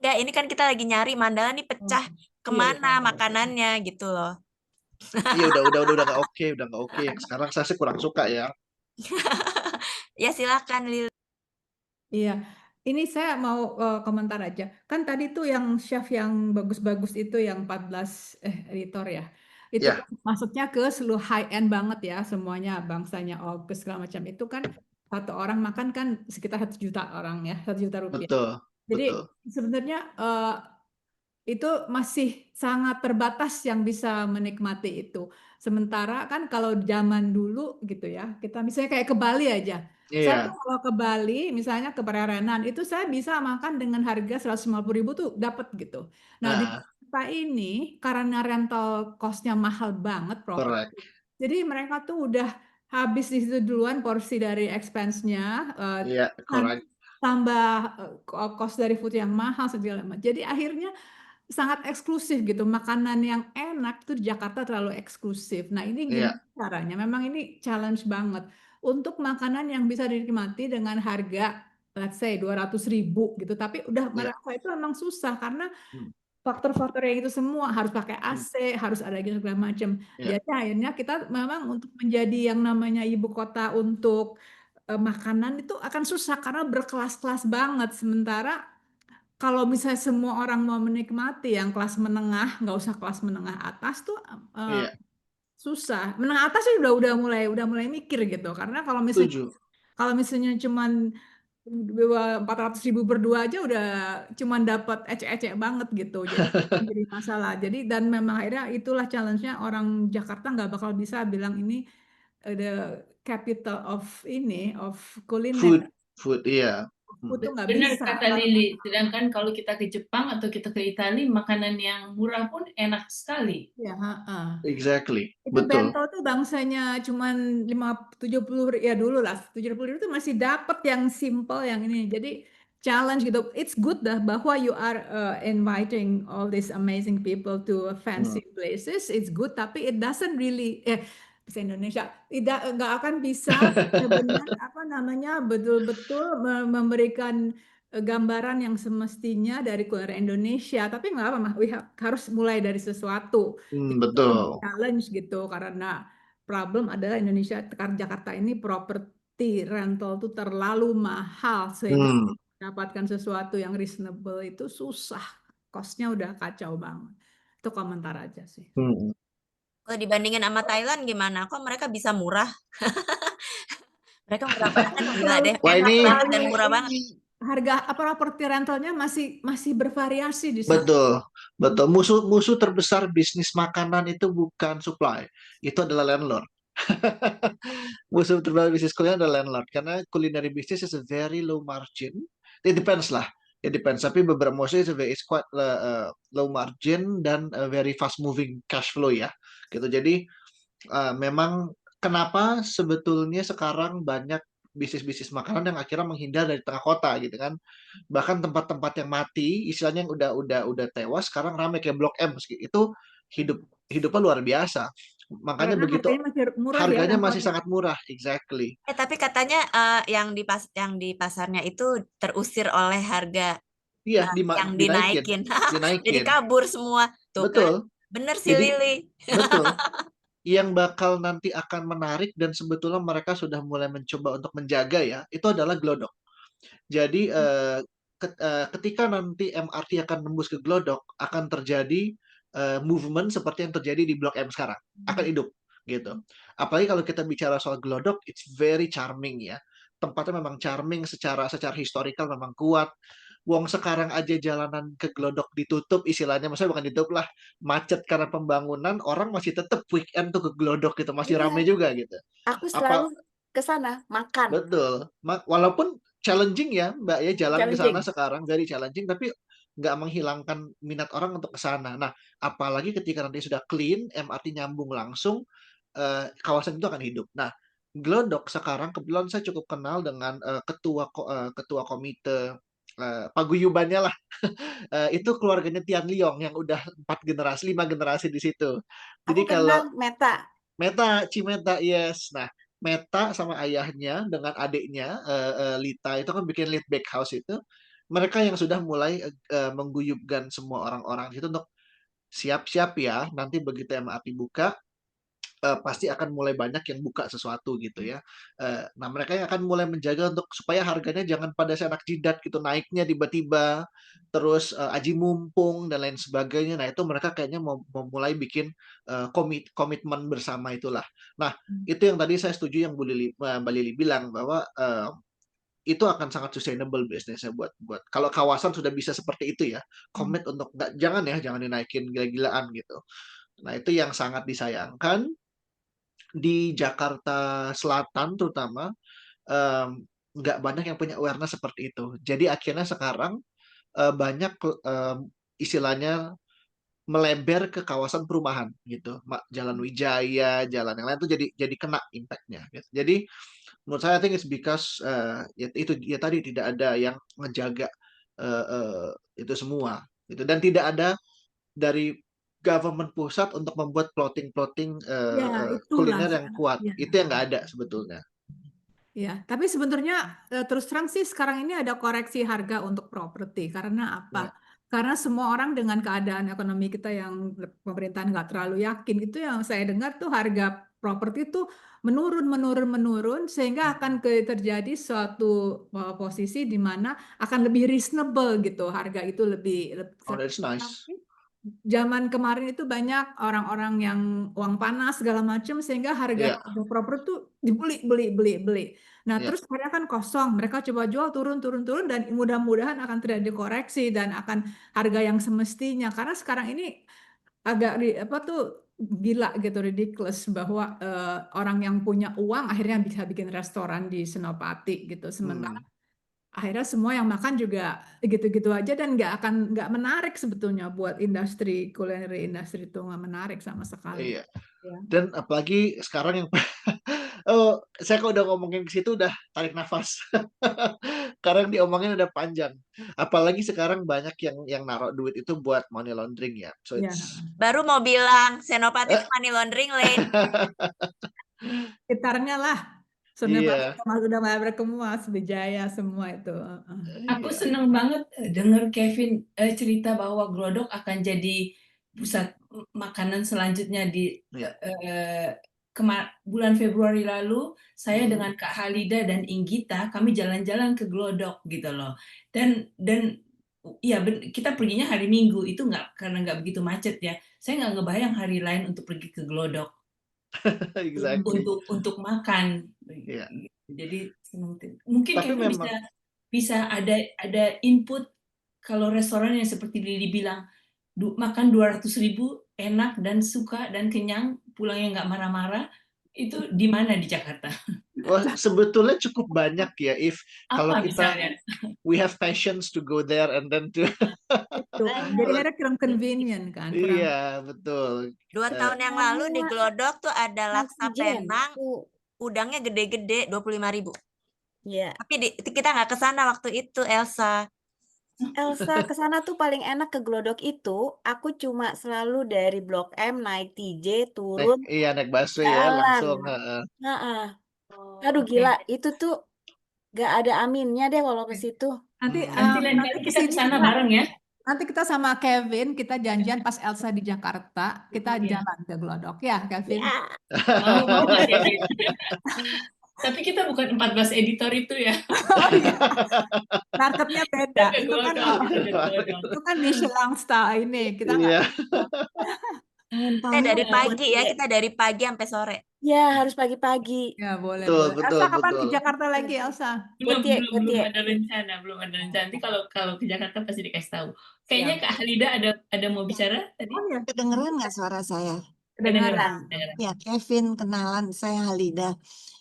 Enggak, ini kan kita lagi nyari Mandala nih pecah kemana makanannya gitu loh. Iya udah nggak oke. Sekarang saya sih kurang suka ya. Ya silakan Lil. Iya, ini saya mau komentar aja. Kan tadi tuh yang chef yang bagus-bagus itu yang 14 editor ya. Itu kan maksudnya ke seluruh high end banget ya, semuanya bangsanya August segala macam. Itu kan satu orang makan kan sekitar 1 juta orang ya, 1 juta rupiah. Betul. Jadi sebenarnya itu masih sangat terbatas yang bisa menikmati itu. Sementara kan kalau zaman dulu gitu ya, kita misalnya kayak ke Bali aja. Saya tuh kalau ke Bali, misalnya ke Prerenan, itu saya bisa makan dengan harga 150.000 tuh dapat gitu. Nah, di kita ini karena rental cost-nya mahal banget, jadi mereka tuh udah habis di situ duluan porsi dari expense-nya, tambah cost dari food yang mahal segala macam. Jadi akhirnya sangat eksklusif gitu. Makanan yang enak tuh di Jakarta terlalu eksklusif. Nah, ini gimana caranya? Memang ini challenge banget. Untuk makanan yang bisa dinikmati dengan harga let's say 200.000 gitu, tapi udah merasa itu memang susah karena faktor-faktor yang itu semua harus pakai AC, harus ada gitu segala macam. Jadi akhirnya kita memang untuk menjadi yang namanya ibu kota untuk makanan itu akan susah karena berkelas-kelas banget. Sementara kalau misalnya semua orang mau menikmati yang kelas menengah, nggak usah kelas menengah atas tuh Iya, susah. Menengah atas sih udah mulai mikir gitu. Karena setuju. kalau misalnya cuman 400.000 berdua aja udah cuman dapat ecek-ecek banget gitu. Jadi jadi masalah. Jadi dan memang akhirnya itulah challenge-nya, orang Jakarta nggak bakal bisa bilang ini the capital of kuliner. Food, iya. Food tuh nggak Benar bisa. kata Lili, sedangkan kalau kita ke Jepang atau kita ke Italia, makanan yang murah pun enak sekali. Ya, Exactly, itu betul. bento tuh bangsanya cuman 70 ya dulu lah 70 itu masih dapat yang simple yang ini. Jadi challenge gitu. It's good dah bahwa you are inviting all these amazing people to fancy places. It's good, tapi it doesn't really bahasa Indonesia nggak akan bisa benar-benar betul-betul memberikan gambaran yang semestinya dari kuliner Indonesia. Tapi nggak apa, harus mulai dari sesuatu. Itu Betul. challenge gitu, karena problem adalah Jakarta ini properti rental tuh terlalu mahal sehingga mendapatkan sesuatu yang reasonable itu susah. Cost-nya udah kacau banget. Itu komentar aja sih. Kalau dibandingin sama Thailand gimana? Kok mereka bisa murah? Mereka murah banget, gila deh. Wah, Enak ini banget dan murah banget. Harga properti rentalnya masih bervariasi di sana. betul. Musuh terbesar bisnis makanan itu bukan supply, itu adalah landlord. Musuh terbesar bisnis kuliner adalah landlord, karena culinary business is a very low margin. It depends lah. It depends. Tapi beberapa mostly it's quite low margin dan very fast moving cash flow ya. Gitu. Jadi memang kenapa sebetulnya sekarang banyak bisnis-bisnis makanan yang akhirnya menghindar dari tengah kota gitu kan. Bahkan tempat-tempat yang mati, istilahnya yang udah tewas, sekarang ramai kayak Blok M itu hidupnya luar biasa. Makanya Karena begitu harganya masih murah ya, harganya masih rentalnya. sangat murah, exactly. Tapi katanya yang di pasarnya itu terusir oleh harga Iya, yang dinaikin. dinaikin. Jadi kabur semua. Tuh Betul. kan? Bener sih Lili. Betul. Yang bakal nanti akan menarik dan sebetulnya mereka sudah mulai mencoba untuk menjaga ya, itu adalah Glodok. Jadi ketika nanti MRT akan nembus ke Glodok, akan terjadi movement seperti yang terjadi di Blok M sekarang, akan hidup gitu. Apalagi kalau kita bicara soal Glodok, it's very charming ya. Tempatnya memang charming, secara historical memang kuat. Wong sekarang aja jalanan ke Glodok ditutup, istilahnya, maksudnya bukan ditutup lah, macet karena pembangunan, orang masih tetap weekend tuh ke Glodok gitu, masih rame juga gitu. Aku selalu ke sana makan. Betul. Walaupun challenging ya, Mbak ya, jalan ke sana sekarang very challenging, tapi nggak menghilangkan minat orang untuk ke sana. Nah, apalagi ketika nanti sudah clean, MRT nyambung langsung, kawasan itu akan hidup. Nah, Glodok sekarang kebetulan saya cukup kenal dengan ketua komite paguyubannya lah. Itu keluarganya Tian Liong yang udah 5 generasi di situ. Jadi Aku kenal Meta, Cimeta, yes. Nah, Meta sama ayahnya dengan adiknya Lita itu kan bikin Lit Bakehouse itu. Mereka yang sudah mulai mengguyupkan semua orang-orang itu untuk siap-siap ya, nanti begitu MRT buka, pasti akan mulai banyak yang buka sesuatu gitu ya. Nah, mereka yang akan mulai menjaga untuk supaya harganya jangan pada seenak jidat gitu, naiknya tiba-tiba, terus aji mumpung dan lain sebagainya. Nah, itu mereka kayaknya mau mulai bikin komitmen bersama itulah. Nah, itu yang tadi saya setuju yang Mbak Lili bilang bahwa itu akan sangat sustainable bisnisnya buat kalau kawasan sudah bisa seperti itu ya, komit untuk jangan dinaikin gila-gilaan gitu. Nah, itu yang sangat disayangkan di Jakarta Selatan terutama, nggak banyak yang punya awareness seperti itu. Jadi akhirnya sekarang banyak istilahnya melebar ke kawasan perumahan gitu, Jalan Wijaya, jalan yang lain tuh jadi kena impact-nya. Gitu. Jadi menurut saya I think it's because itu tadi tidak ada yang menjaga itu semua gitu, dan tidak ada dari government pusat untuk membuat plotting kuliner yang kuat. Itu yang nggak ada sebetulnya. Ya, tapi sebenarnya terus terang sih sekarang ini ada koreksi harga untuk properti. Karena apa? Karena semua orang dengan keadaan ekonomi kita yang pemerintahan nggak terlalu yakin, itu yang saya dengar tuh harga properti itu menurun sehingga akan terjadi suatu posisi di mana akan lebih reasonable gitu, harga itu lebih Oh, that's nice. zaman kemarin itu banyak orang-orang yang uang panas segala macam sehingga harga Iya, properti itu beli. Nah, iya. terus akhirnya kan kosong. Mereka coba jual turun dan mudah-mudahan akan terjadi koreksi dan akan harga yang semestinya. Karena sekarang ini agak gila gitu, ridiculous bahwa orang yang punya uang akhirnya bisa bikin restoran di Senopati gitu. Sementara akhirnya semua yang makan juga gitu-gitu aja dan nggak menarik sebetulnya buat industri kuliner, industri itu nggak menarik sama sekali. Iya. Ya. Dan apalagi sekarang yang oh, saya kalau udah ngomongin ke situ udah tarik nafas. Karena yang diomongin udah panjang. Apalagi sekarang banyak yang naruh duit itu buat money laundering ya. So Ya. Baru mau bilang Senopati itu money laundering lane. Sekitarnya lah. Iya. Sudah berkemas, Wijaya semua itu. Aku Iya. senang banget dengar Kevin cerita bahwa Glodok akan jadi pusat makanan selanjutnya di Iya. bulan Februari lalu. Saya dengan Kak Halida dan Inggita kami jalan-jalan ke Glodok gitu loh. Dan ya kita perginya hari Minggu itu karena nggak begitu macet ya. Saya nggak ngebayang hari lain untuk pergi ke Glodok. Exactly. untuk makan. Iya. Jadi mungkin Tapi Kevin memang bisa ada input kalau restoran yang seperti Lili bilang makan 200.000 enak dan suka dan kenyang pulangnya nggak marah-marah, itu di mana di Jakarta? wah, sebetulnya cukup banyak ya if kalau Apa kita misalnya? we have passions to go there and then to Jadi akhirnya kurang convenient kan. iya, betul. 2 tahun yang lalu di Glodok tuh ada laksa Penang, udangnya gede-gede 25.000. Iya. Tapi kita nggak ke sana waktu itu, Elsa. Elsa ke sana tuh paling enak ke Glodok itu. Aku cuma selalu dari Blok M naik TJ turun Naik busway ya langsung. jalan. Oh, Aduh oke. gila, itu tuh gak ada aminnya deh kalau ke situ. Nanti lain kali kita ke sana bareng ya. Nanti kita sama Kevin, kita janjian pas Elsa di Jakarta, kita jalan ke Glodok ya, Kevin. Mau Mas Kevin. Tapi kita bukan 14 editor itu ya. Oh iya. Marketnya beda. Itu kan Michelin style ini. Kita nggak. Kita dari pagi ya, kita dari pagi sampai sore. Ya, harus pagi-pagi. Ya, boleh. Betul, Elsa kapan ke Jakarta lagi, Elsa? Belum ada rencana. Nanti kalau ke Jakarta pasti dikasih tahu. Kayaknya Kak Halida ada mau bicara tadi. Oh, ya. Kedengeran nggak suara saya? Kedengeran. Ya, Kevin, kenalan, saya Halida.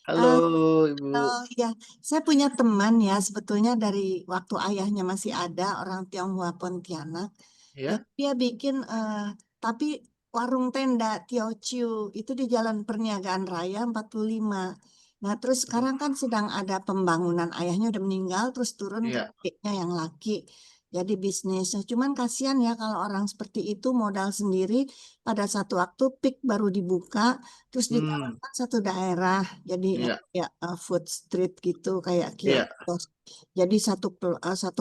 Halo, Ibu. Ya, saya punya teman ya, sebetulnya dari waktu ayahnya masih ada, orang Tionghoa Pontianak. Ya. Dia bikin, tapi warung tenda Teochew itu di Jalan Perniagaan Raya 45. Nah, terus sekarang kan sedang ada pembangunan, ayahnya udah meninggal, terus turun ke adiknya yang laki. Jadi bisnisnya, cuman kasihan ya kalau orang seperti itu modal sendiri pada satu waktu peak baru dibuka, terus ditawarkan satu daerah, jadi kayak food street gitu, kayak kios. Jadi satu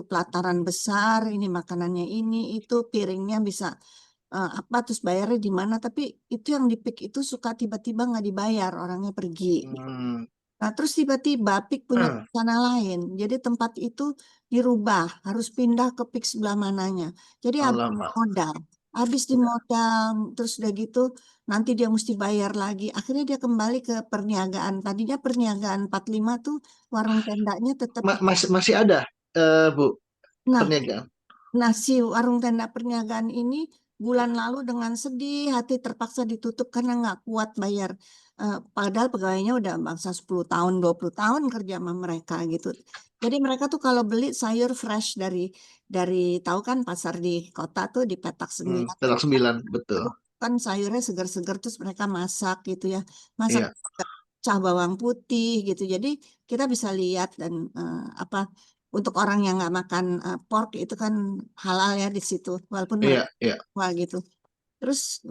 pelataran besar, ini makanannya ini, itu piringnya bisa terus bayarnya di mana, tapi itu yang di peak itu suka tiba-tiba nggak dibayar, orangnya pergi. Nah, terus tiba-tiba PIK punya rencana lain. Jadi tempat itu dirubah, harus pindah ke PIK sebelah mananya. Jadi habis di modal, terus udah gitu nanti dia mesti bayar lagi. Akhirnya dia kembali ke perniagaan. Tadinya perniagaan 45 tuh warung tendanya tetap masih ada, Bu, perniagaan. Nah, si warung tenda perniagaan ini bulan lalu dengan sedih hati terpaksa ditutup karena nggak kuat bayar. Padahal pegawainya udah bangsa 10 tahun, 20 tahun kerja sama mereka gitu. Jadi mereka tuh kalau beli sayur fresh dari tahu kan pasar di kota tuh di Petak 9. Petak 9, betul. Kan sayurnya segar-segar terus mereka masak gitu ya. Masak cah bawang putih gitu. Jadi kita bisa lihat dan untuk orang yang nggak makan pork itu kan halal ya di situ, walaupun wah gitu. Terus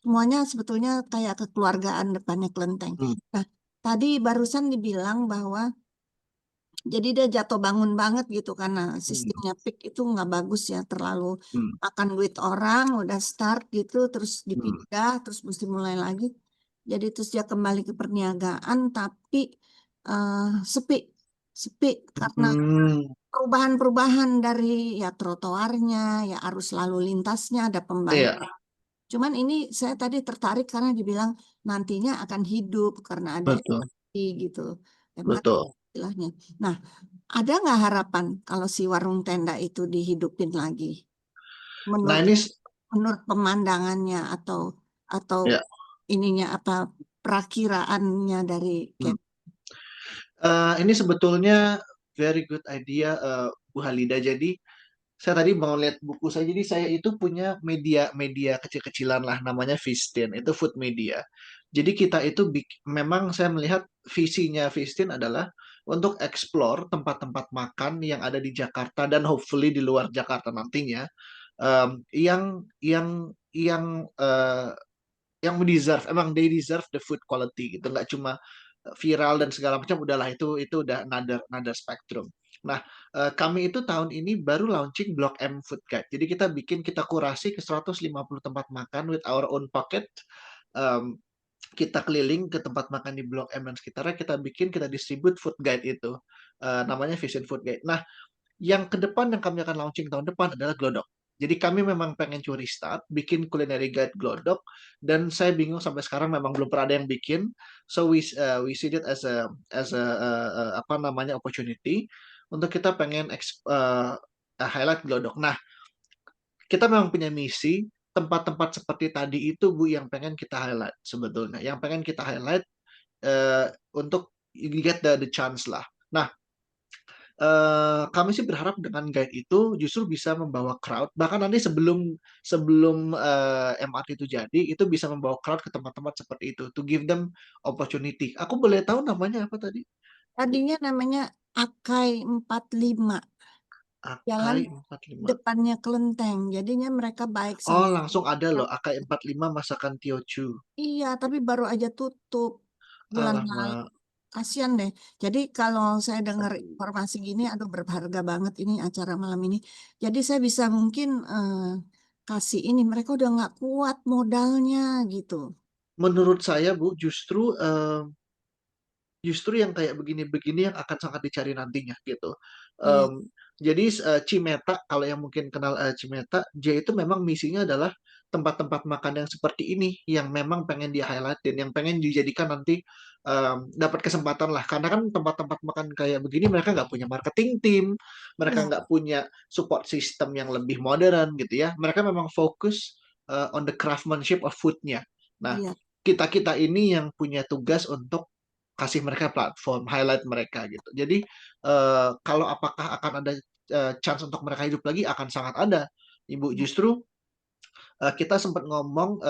semuanya sebetulnya kayak kekeluargaan depannya kelenteng. Nah, tadi barusan dibilang bahwa jadi dia jatuh bangun banget gitu karena sistemnya PIK itu nggak bagus ya, terlalu makan duit orang, udah start gitu, terus dipindah, terus mesti mulai lagi. Jadi terus dia kembali ke perniagaan, tapi sepi karena perubahan-perubahan dari ya trotoarnya, ya arus lalu lintasnya, ada pembangunan. Iya, Cuman ini saya tadi tertarik karena dibilang nantinya akan hidup karena ada betul, gitu, MRT betul. istilahnya. Nah, ada nggak harapan kalau si warung tenda itu dihidupin lagi? Nah Menurut ini menurut pemandangannya atau ya. ininya apa perakiraannya dari Hmm. Ini sebetulnya very good idea, Bu Halida. Jadi saya tadi mau lihat buku saya. Jadi saya itu punya media kecil-kecilan lah, namanya Vistin. Itu food media. Jadi kita itu memang saya melihat visinya Vistin adalah untuk explore tempat-tempat makan yang ada di Jakarta dan hopefully di luar Jakarta nantinya, yang yang deserve, emang they deserve the food quality gitu, nggak cuma viral dan segala macam, udahlah itu udah another spectrum. Nah, kami itu tahun ini baru launching Blok M Food Guide. Jadi kita kurasi ke 150 tempat makan with our own pocket. Um, kita keliling ke tempat makan di Blok M dan sekitarnya, kita distribute food guide itu. Namanya Vision Food Guide. Nah, yang ke depan yang kami akan launching tahun depan adalah Glodok. Jadi kami memang pengen curi start, bikin culinary guide Glodok, dan saya bingung sampai sekarang memang belum pernah ada yang bikin. So we see it as a apa namanya opportunity untuk kita pengen highlight Glodok. Nah, kita memang punya misi tempat-tempat seperti tadi itu Bu yang pengen kita highlight sebetulnya. Yang pengen kita highlight untuk get the chance lah. Nah, kami sih berharap dengan guide itu justru bisa membawa crowd, bahkan nanti sebelum sebelum MRT itu jadi, itu bisa membawa crowd ke tempat-tempat seperti itu, to give them opportunity. Aku boleh tahu namanya apa tadi? tadinya namanya Akai 45, jalan Akai 45. depannya Kelenteng. Jadinya mereka baik Oh, sama. langsung ada loh, Akai 45 masakan Tiochu. Iya, tapi baru aja tutup bulan lalu. Alamak. Kasian deh. Jadi kalau saya dengar informasi gini, aduh berharga banget ini acara malam ini. Jadi saya bisa mungkin kasih ini. Mereka udah nggak kuat modalnya gitu. Menurut saya Bu, justru yang kayak begini-begini yang akan sangat dicari nantinya gitu. Iya, Jadi Cimeta, kalau yang mungkin kenal Cimeta, dia itu memang misinya adalah tempat-tempat makan yang seperti ini yang memang pengen di highlight dan yang pengen dijadikan nanti dapat kesempatan lah. Karena kan tempat-tempat makan kayak begini mereka nggak punya marketing team, mereka iya, nggak punya support system yang lebih modern gitu ya. Mereka memang fokus on the craftsmanship of foodnya. Nah, iya. kita-kita ini yang punya tugas untuk kasih mereka platform, highlight mereka gitu. Jadi kalau apakah akan ada chance untuk mereka hidup lagi, akan sangat ada, Ibu. Justru kita sempat ngomong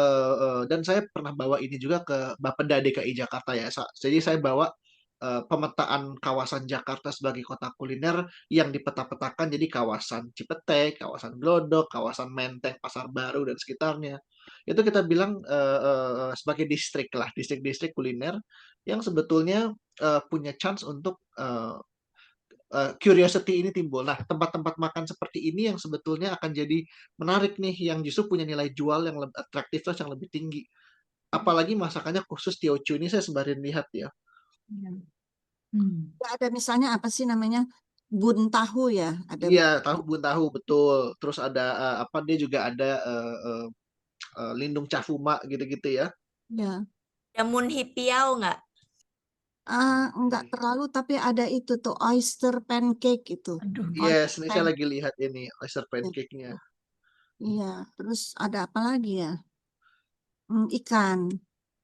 dan saya pernah bawa ini juga ke Bapeda DKI Jakarta ya. Jadi saya bawa pemetaan kawasan Jakarta sebagai kota kuliner yang dipeta-petakan, jadi kawasan Cipete, kawasan Glodok, kawasan Menteng, Pasar Baru dan sekitarnya. Itu kita bilang sebagai distrik lah, distrik-distrik kuliner yang sebetulnya punya chance untuk curiosity ini timbul. Nah, tempat-tempat makan seperti ini yang sebetulnya akan jadi menarik nih, yang justru punya nilai jual yang lebih atraktivitas yang lebih tinggi. Apalagi masakannya khusus Tiochu ini saya sembarin lihat ya. Iya. Ya, ada misalnya apa sih namanya bun tahu ya. Ada Iya, tahu betul. Terus ada apa, dia juga ada lindung cafuma gitu-gitu ya. ya. Jamun hipiao nggak? Enggak terlalu, tapi ada itu tuh oyster pancake itu. Aduh, Yes, ini saya Oyster lagi lihat ini oyster pancake-nya. Iya, terus ada apa lagi ya? Ikan.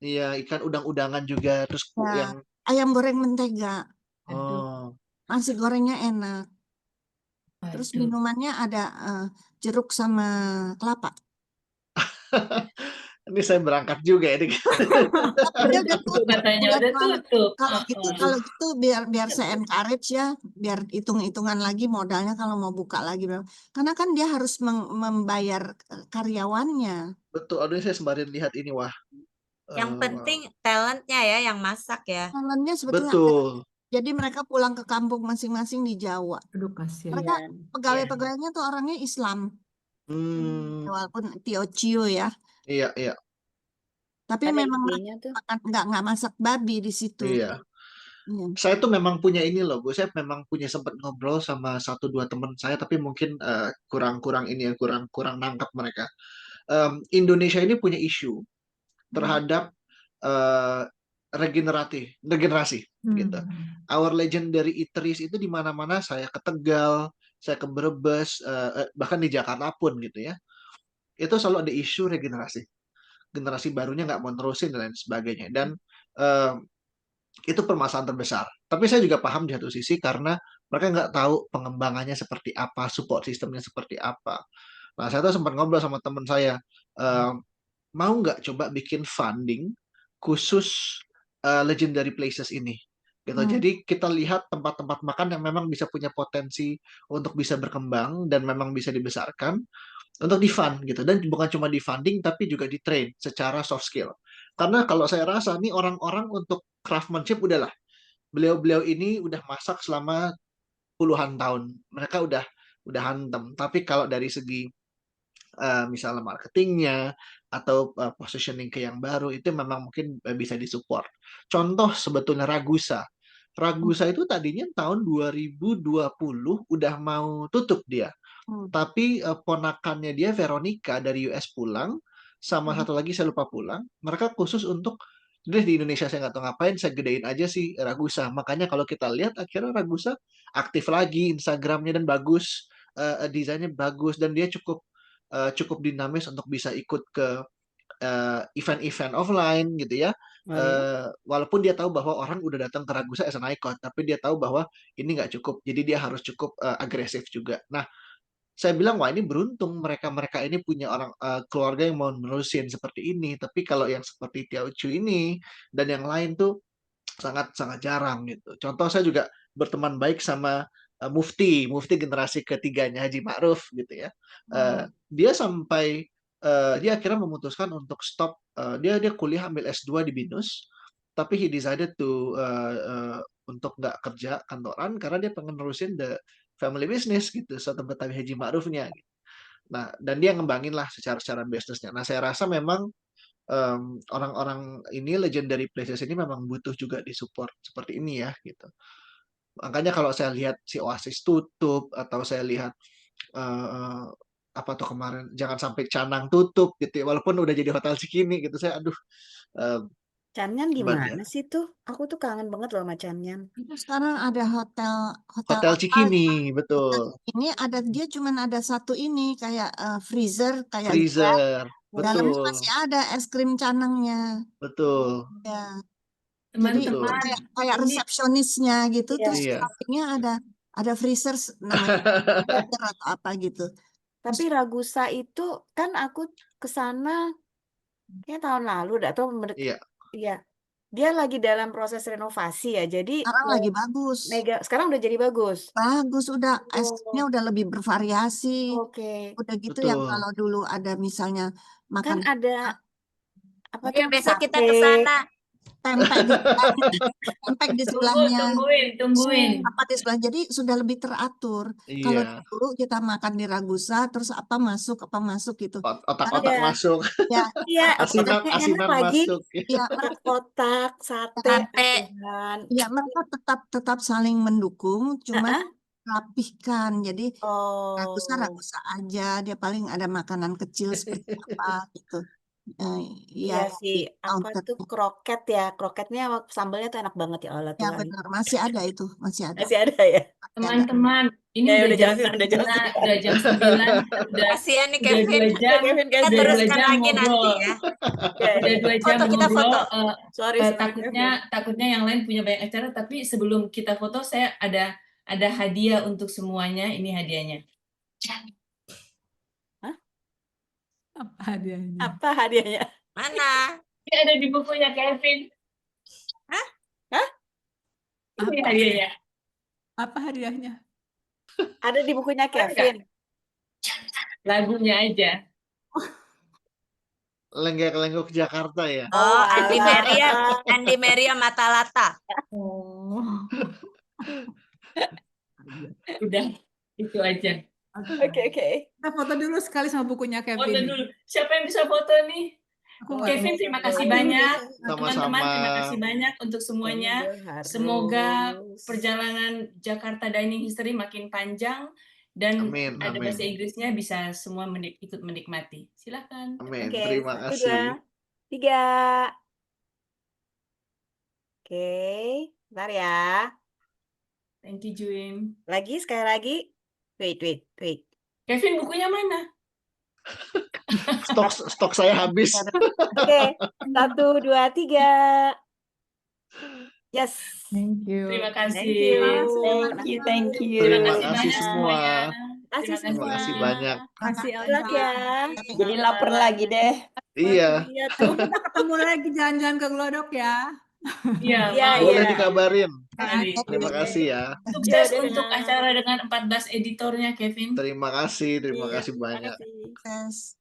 Iya, ikan udang-udangan juga. Terus Ya, yang ayam goreng mentega. aduh, oh Nasi gorengnya enak. Terus Aduh. minumannya ada jeruk sama kelapa. ini saya berangkat juga ini. Tapi dia udah tutup Katanya bulan udah lalu. tutup. Kalau gitu biar saya encourage ya, biar hitung-hitungan lagi modalnya kalau mau buka lagi. Karena kan dia harus membayar karyawannya. Betul, aduh ini saya sembarin lihat ini, wah. Yang penting talentnya ya, yang masak ya. Talentnya sebetulnya ada. Betul. Jadi mereka pulang ke kampung masing-masing di Jawa. aduh kasihan. Mereka Iya. pegawai-pegawainya tuh orangnya Islam. Hmm, Walaupun Tiocio ya. iya, iya. Tapi Ada memang idenya tuh. nggak masak babi di situ. Iya. Iya. Saya tuh memang punya ini loh, Bu. Saya memang punya sempat ngobrol sama 1-2 teman saya, tapi mungkin kurang ini ya, kurang nangkap mereka. Indonesia ini punya isu terhadap regenerasi gitu. Our legendary eateries itu di mana-mana, saya ke Tegal, saya ke Brebes, bahkan di Jakarta pun gitu ya. Itu selalu ada isu regenerasi. Generasi barunya nggak mau nerusin dan lain sebagainya. Dan itu permasalahan terbesar. Tapi saya juga paham di satu sisi karena mereka nggak tahu pengembangannya seperti apa, support sistemnya seperti apa. Nah, saya tuh sempat ngobrol sama teman saya, mau nggak coba bikin funding khusus legendary places ini. Gitu. Jadi kita lihat tempat-tempat makan yang memang bisa punya potensi untuk bisa berkembang dan memang bisa dibesarkan untuk di-fund gitu. Dan bukan cuma di-funding tapi juga di-train secara soft skill. Karena kalau saya rasa nih orang-orang untuk craftsmanship udahlah. Beliau-beliau ini udah masak selama puluhan tahun. Mereka udah hantem. Tapi kalau dari segi misalnya marketingnya atau positioning ke yang baru itu memang mungkin bisa disupport. Contoh sebetulnya Ragusa. Ragusa itu tadinya tahun 2020 udah mau tutup dia. Tapi ponakannya dia Veronica dari US pulang, sama satu lagi saya lupa pulang. Mereka khusus untuk, jadi di Indonesia saya nggak tahu ngapain, saya gedein aja sih Ragusa. Makanya kalau kita lihat akhirnya Ragusa aktif lagi Instagramnya dan bagus, desainnya bagus dan dia cukup dinamis untuk bisa ikut ke event-event offline gitu ya. Oh, iya? Walaupun dia tahu bahwa orang udah datang ke Ragusa as an icon, tapi dia tahu bahwa ini nggak cukup. Jadi dia harus cukup agresif juga. Nah, saya bilang wah ini beruntung mereka ini punya orang keluarga yang mau menerusin seperti ini. Tapi kalau yang seperti Tiao Chu ini dan yang lain tuh sangat jarang gitu. Contoh saya juga berteman baik sama Mufti generasi ketiganya Haji Ma'ruf gitu ya. Dia sampai dia akhirnya memutuskan untuk stop. Dia kuliah ambil S2 di BINUS, tapi he decided to untuk nggak kerja kantoran karena dia pengen nerusin the family business gitu, satu Betawi Haji Ma'rufnya. Gitu. Nah, dan dia ngembangin lah secara bisnisnya. Nah, saya rasa memang orang-orang ini legendary places ini memang butuh juga disupport seperti ini ya gitu. Makanya kalau saya lihat si Oasis tutup atau saya lihat apa tuh kemarin jangan sampai Canang tutup gitu ya, walaupun udah jadi hotel Cikini gitu saya aduh Canyan hebat ya. gimana sih tuh? Aku tuh kangen banget loh sama Canyan. Itu sekarang ada hotel Hotel Cikini betul. Ini ada dia cuman ada satu ini kayak freezer kayak Freezer dalamnya betul masih ada es krim canangnya. betul. Ya. Jadi Teman-teman, kayak ini resepsionisnya gitu, Iya. terus Iya. sampingnya ada freezer namanya freezer atau apa gitu. Tapi Ragusa itu kan aku ke sana kayak tahun lalu atau Iya. Iya. Dia lagi dalam proses renovasi ya. Jadi Sekarang lagi bagus. sekarang udah jadi bagus. Bagus udah Oh. es krimnya udah lebih bervariasi. Oke. Udah gitu yang Betul. kalau dulu ada misalnya Kan makan ada apa Mungkin tuh besok kita sate. ke sana. tempe di sebelahnya. tungguin. Apa di sebelah, jadi sudah lebih teratur. Kalau Iya. dulu kita makan di Ragusa terus apa masuk gitu. Otak-otak Iya. masuk. Ya, Iya, Asinan enak lagi. masuk. ya, Otak, sate, Sate. asinan. ya mereka tetap saling mendukung, cuma rapihkan. Jadi Ragusa aja, dia paling ada makanan kecil seperti apa gitu. Iya Ya, sih, apa tuh kroket ya, kroketnya sambalnya tuh enak banget ya Allah ya Tuhan. benar, masih ada itu, masih ada. Masih ada ya. Teman-teman, ini Ya, udah udah jam jelasin, udah 9, jelasin. udah jam 9, udah Kasihan nih udah 2 Kevin. jam, Kevin, Kita udah 2 teruskan jam lagi nanti ngobrol. ya. Udah 2 jam Foto, kita ngobrol. foto. Sorry, Takutnya yang lain punya banyak acara, tapi sebelum kita foto saya ada hadiah untuk semuanya. Ini hadiahnya. Apa hadiahnya? Apa hadiahnya? Mana? Ini ada di bukunya Kevin. Hah? Ini hadiahnya. Apa hadiahnya? Ada di bukunya Kevin. Lagunya aja. Lenggak-lenggok Jakarta ya. Oh, Andi alah. Maria Matalata. Oh. Udah, itu aja. Oke. Kita foto dulu sekali sama bukunya Foto Kevin. dulu. Siapa yang bisa foto nih? aku Oh, nggak Kevin, ini terima Bel kasih Ayo, banyak. Bel. Teman-teman, terima Sama-sama. kasih banyak untuk kayaknya semuanya. Bel Semoga harus perjalanan Jakarta Dining History makin panjang dan Amin, ada bahasa amin, Inggrisnya bisa semua ikut menikmati. Silakan. amin. Oke, Terima 1, 2, kasih. 3. Oke, bentar ya. Thank you, Juim. Lagi, sekali lagi. Wait. Kevin, bukunya mana? Stok saya habis. Oke, 1, 2, 3. Yes. Thank you. Terima Thank kasih. you. Thank you. Terima Terima kasih kasih banyak semua. semuanya. Kasih Terima Terima semua. kasih kasih. banyak. Kasih Good luck Elsa. ya. Jadi lapar lagi deh. Iya, Iya Coba tuh. kita ketemu lagi jalan-jalan ke Glodok ya. Iya, Iya, mau. boleh iya. dikabarin. Tadi. Terima kasih ya. Sukses Yaudah, untuk acara dengan 14 editornya, Kevin. Terima kasih Iya, banyak. makasih. Yes.